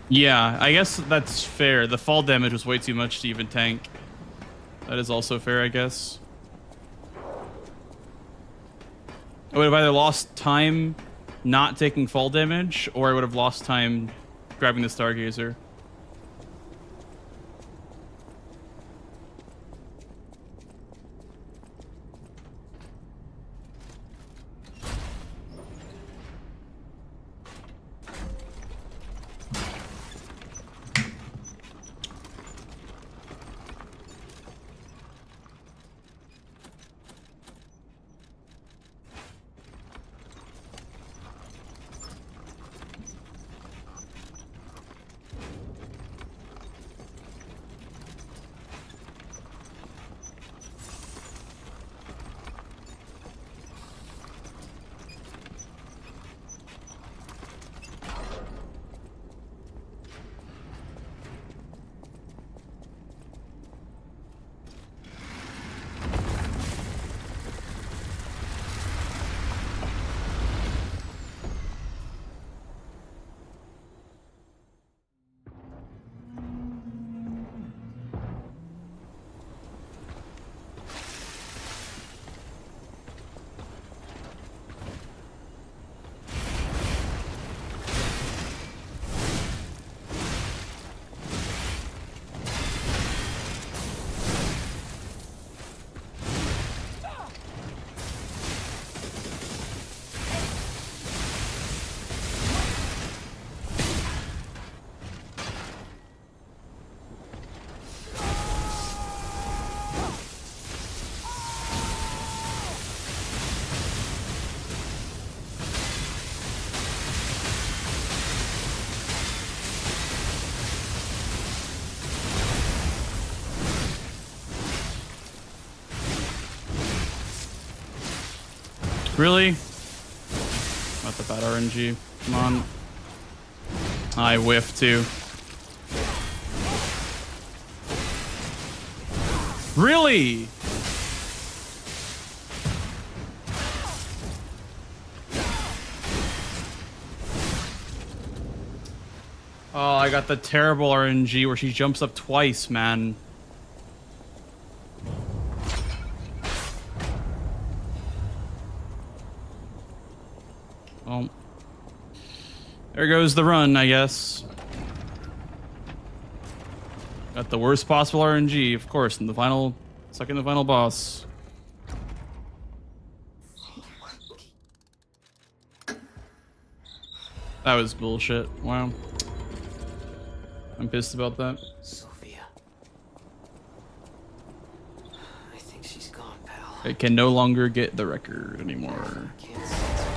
Yeah, I guess that's fair. The fall damage was way too much to even tank. That is also fair, I guess. I would have either lost time not taking fall damage, or I would have lost time grabbing the Stargazer. Really? Not the bad RNG. Come on. I whiffed too. Really? Oh, I got the terrible RNG where she jumps up twice, man. Well, there goes the run, I guess. Got the worst possible RNG, of course, in the final, stuck in the final boss. That was bullshit. Wow. I'm pissed about that. Sophia. I think she's gone, pal. I can no longer get the record anymore. Can't sense her.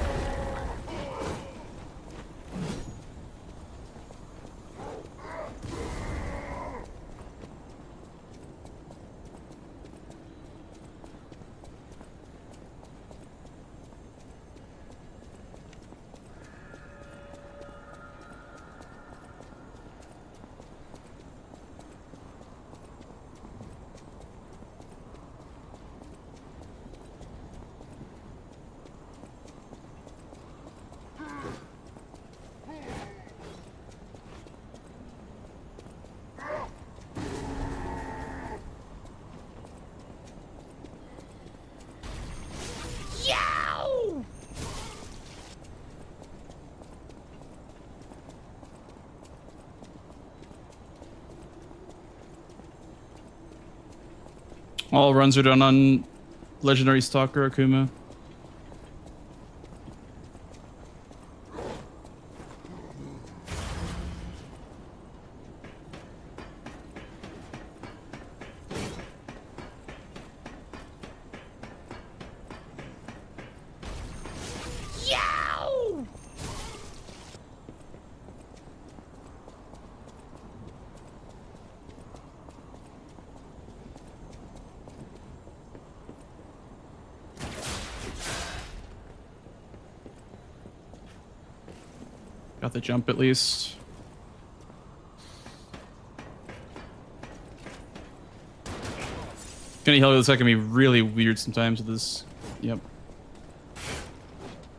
All runs are done on Legendary Stalker Akuma. Got the jump at least. Gonna heal this. That can be really weird sometimes with this. Yep.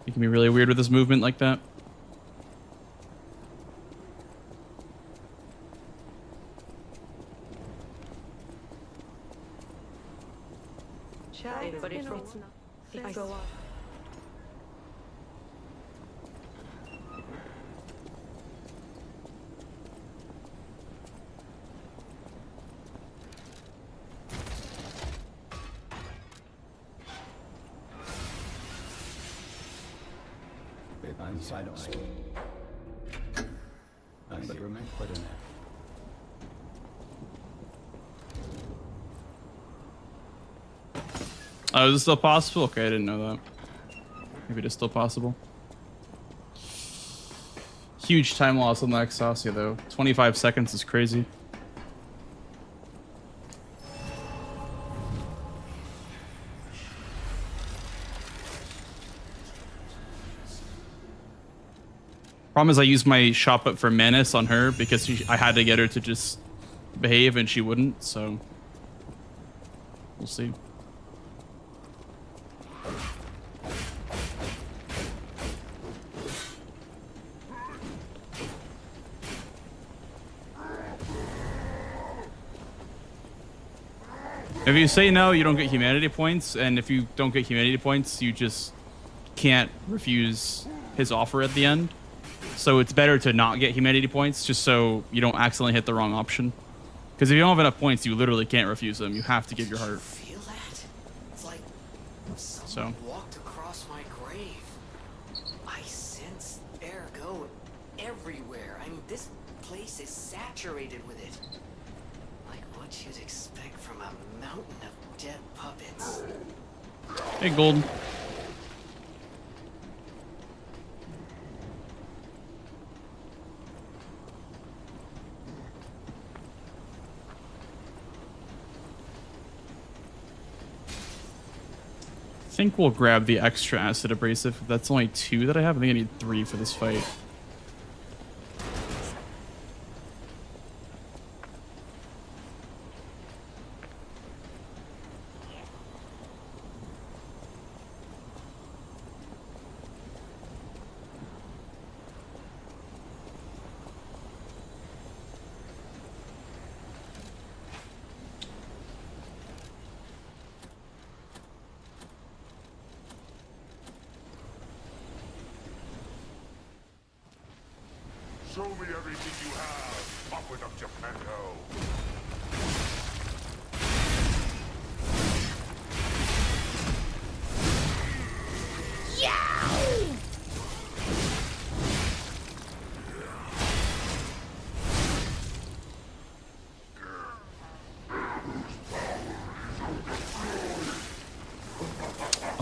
It can be really weird with this movement like that. Chatty, but it's not. It's go up. I don't but remain put in there. Oh, is it still possible? Okay, I didn't know that. Maybe it is still possible. Huge time loss on the Exaucia though. 25 seconds is crazy. Problem is I used my shop up for Menace on her because I had to get her to just behave and she wouldn't, so we'll see. If you say no, you don't get humanity points, and if you don't get humanity points, you just can't refuse his offer at the end. So it's better to not get humanity points, just so you don't accidentally hit the wrong option. Because if you don't have enough points, you literally can't refuse them. You have to give your heart. Feel that? It's like someone walked across my grave. I sense ergo everywhere. I mean, this place is saturated with it. Like what you'd expect from a mountain of dead puppets. Hey, Gold. I think we'll grab the extra acid abrasive. That's only 2 that I have. I think I need 3 for this fight. Show me everything you have. Pop it up, Geppetto.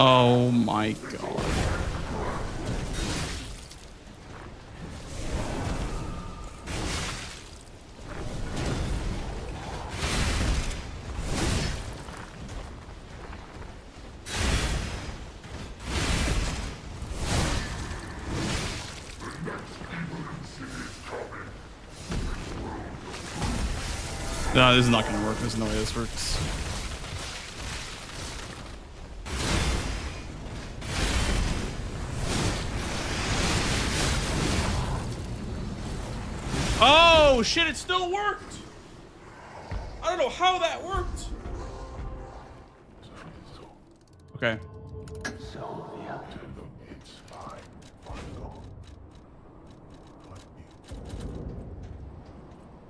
Oh my god. No, this is not gonna work. There's no way this works. Oh shit, it still worked! I don't know how that worked. Okay. Sylvia. It's fine. Bundle.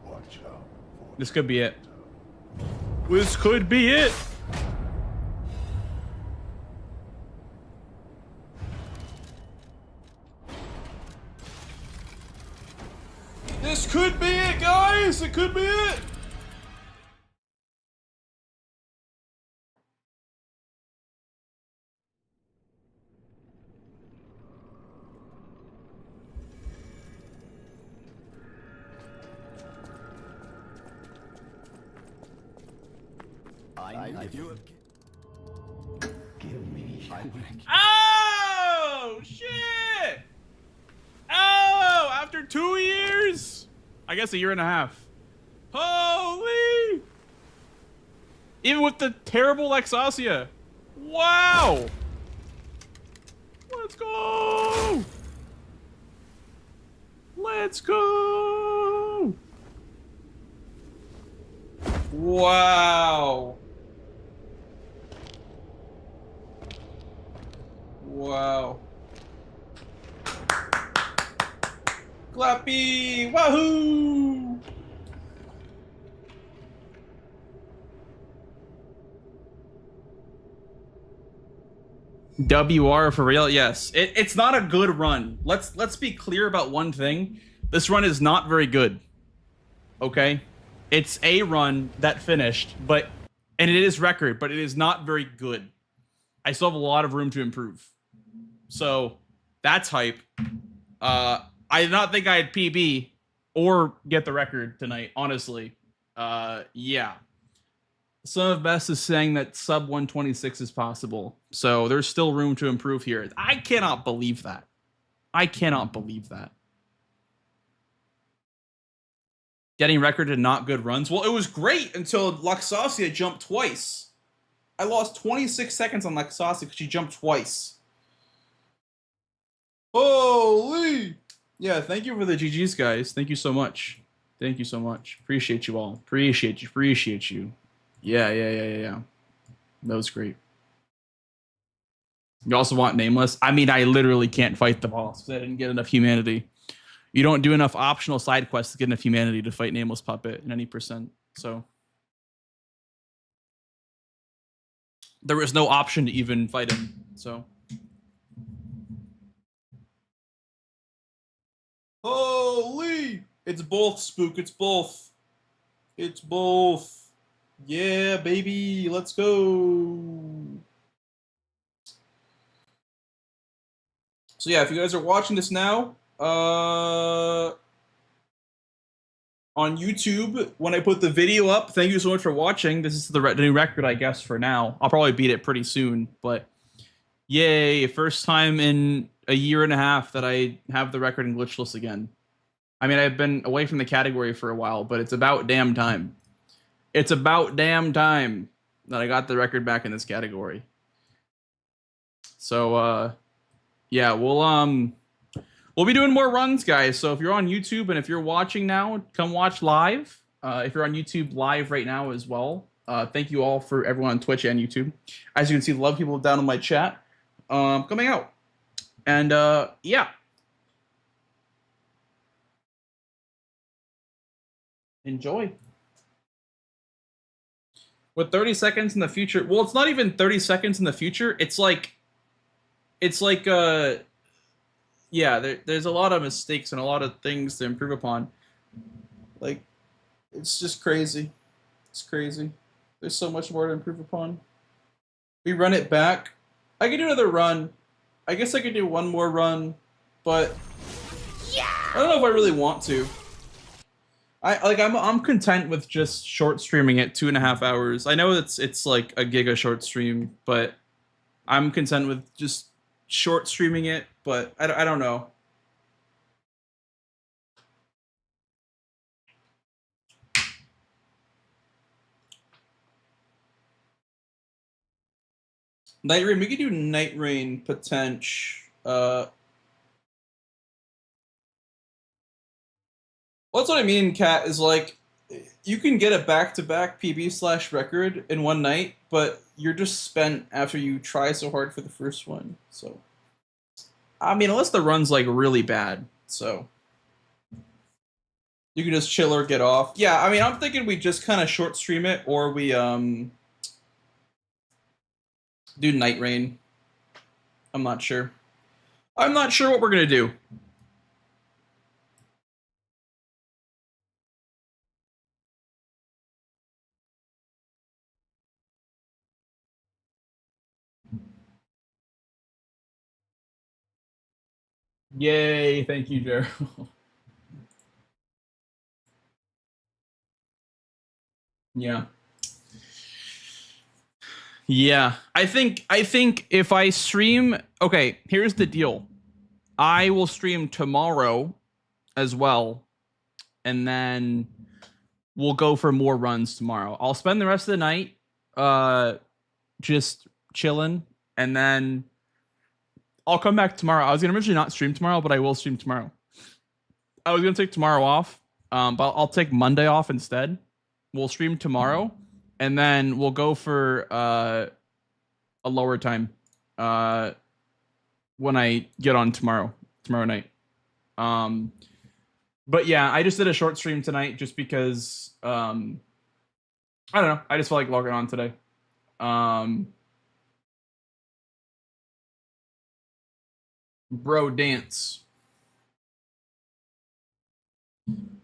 Watch out. This could be it. This could be it. This could be it, guys. It could be it. Give me. Oh shit! Oh, After 2 years! I guess a year and a half. Holy! Even with the terrible Lexasia. Wow! Let's go! Let's go! Wow. Wow. Clappy! Wahoo! WR for real? Yes. It's not a good run. Let's be clear about one thing. This run is not very good. Okay? It's a run that finished, and it is record, but it is not very good. I still have a lot of room to improve. So that's hype. I did not think I'd PB or get the record tonight, honestly. Yeah. Son of Best is saying that sub 126 is possible. So there's still room to improve here. I cannot believe that. I cannot believe that. Getting record and not good runs. Well, it was great until Luxasia jumped twice. I lost 26 seconds on Luxasia because she jumped twice. Holy! Yeah, thank you for the GGs, guys. Thank you so much. Thank you so much. Appreciate you all. Appreciate you. Appreciate you. Yeah. That was great. You also want Nameless? I mean, I literally can't fight the boss because I didn't get enough humanity. You don't do enough optional side quests to get enough humanity to fight Nameless Puppet in any percent. So there was no option to even fight him. So holy! It's both, Spook. It's both. It's both. Yeah, baby. Let's go. So yeah, if you guys are watching this now, on YouTube, when I put the video up, thank you so much for watching. This is the new record, I guess, for now. I'll probably beat it pretty soon, but yay, first time in a year and a half that I have the record in Glitchless again. I mean, I've been away from the category for a while, but it's about damn time. It's about damn time that I got the record back in this category. So, yeah, we'll be doing more runs, guys. So if you're on YouTube and if you're watching now, come watch live. If you're on YouTube live right now as well, thank you all for everyone on Twitch and YouTube. As you can see, a lot of people down in my chat coming out. And yeah. Enjoy. With 30 seconds in the future, well, it's not even 30 seconds in the future. It's like yeah, there's a lot of mistakes and a lot of things to improve upon. Like, it's just crazy. It's crazy. There's so much more to improve upon. We run it back. I could do another run. I guess I could do one more run, but I don't know if I really want to. I'm content with just short streaming it 2.5 hours. I know it's like a giga short stream, but I'm content with just short streaming it, but I don't know. Night Rain, we could do Night Rain potential. Well, that's what I mean, Kat, is like, you can get a back-to-back PB/record in one night, but you're just spent after you try so hard for the first one, so. I mean, unless the run's, like, really bad, so. You can just chill or get off. Yeah, I mean, I'm thinking we just kind of short stream it, or we, do Night Rain. I'm not sure. I'm not sure what we're gonna do. Yay, thank you, Gerald. Yeah. Yeah, I think if I stream, okay, here's the deal. I will stream tomorrow as well. And then we'll go for more runs tomorrow. I'll spend the rest of the night just chilling, and then I'll come back tomorrow. I was going to originally not stream tomorrow, but I will stream tomorrow. I was going to take tomorrow off, but I'll take Monday off instead. We'll stream tomorrow, and then we'll go for a lower time when I get on tomorrow night. But yeah, I just did a short stream tonight just because I don't know. I just felt like logging on today. Bro dance.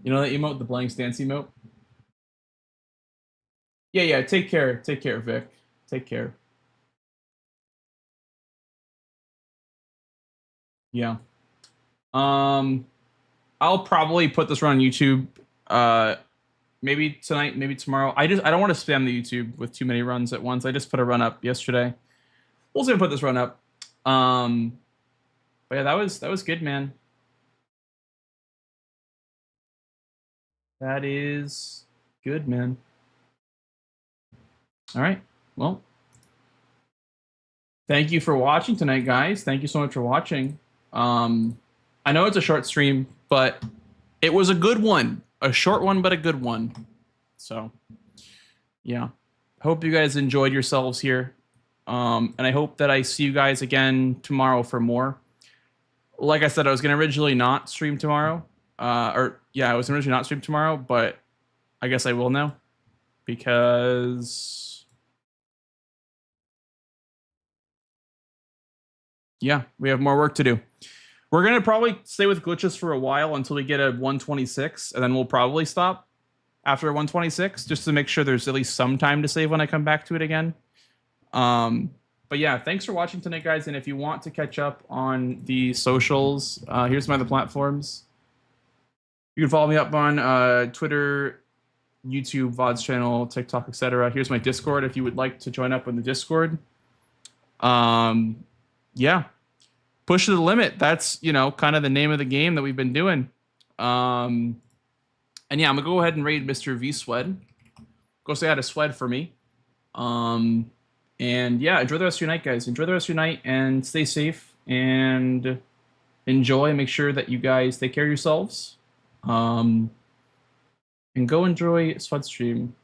You know that emote, the blank stance emote? Yeah, take care. Take care, Vic. Take care. Yeah. I'll probably put this run on YouTube maybe tonight, maybe tomorrow. I don't want to spam the YouTube with too many runs at once. I just put a run up yesterday. We'll see if I put this run up. But yeah, that was good, man. That is good, man. All right. Well, thank you for watching tonight, guys. Thank you so much for watching. I know it's a short stream, but it was a good one. A short one, but a good one. So, yeah. Hope you guys enjoyed yourselves here. And I hope that I see you guys again tomorrow for more. Like I said, I was going to originally not stream tomorrow. I was originally not stream tomorrow, but I guess I will now. Because... yeah, we have more work to do. We're going to probably stay with glitches for a while until we get a 126, and then we'll probably stop after 126, just to make sure there's at least some time to save when I come back to it again. But yeah, thanks for watching tonight, guys, and if you want to catch up on the socials, here's my other platforms. You can follow me up on Twitter, YouTube, VODs channel, TikTok, etc. Here's my Discord if you would like to join up on the Discord. Yeah. Push to the limit. That's, kind of the name of the game that we've been doing. And yeah, I'm going to go ahead and raid Mr. V Swed. Go say hi to Swed for me. And yeah, enjoy the rest of your night, guys. Enjoy the rest of your night and stay safe and enjoy. Make sure that you guys take care of yourselves. And go enjoy Swed stream.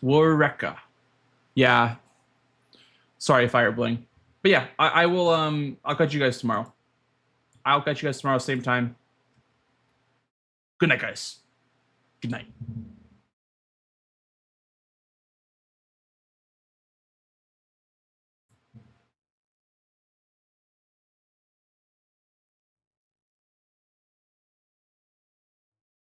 Wareka. Yeah. Sorry, Firebling. But yeah, I will I'll catch you guys tomorrow. I'll catch you guys tomorrow, same time. Good night, guys. Good night.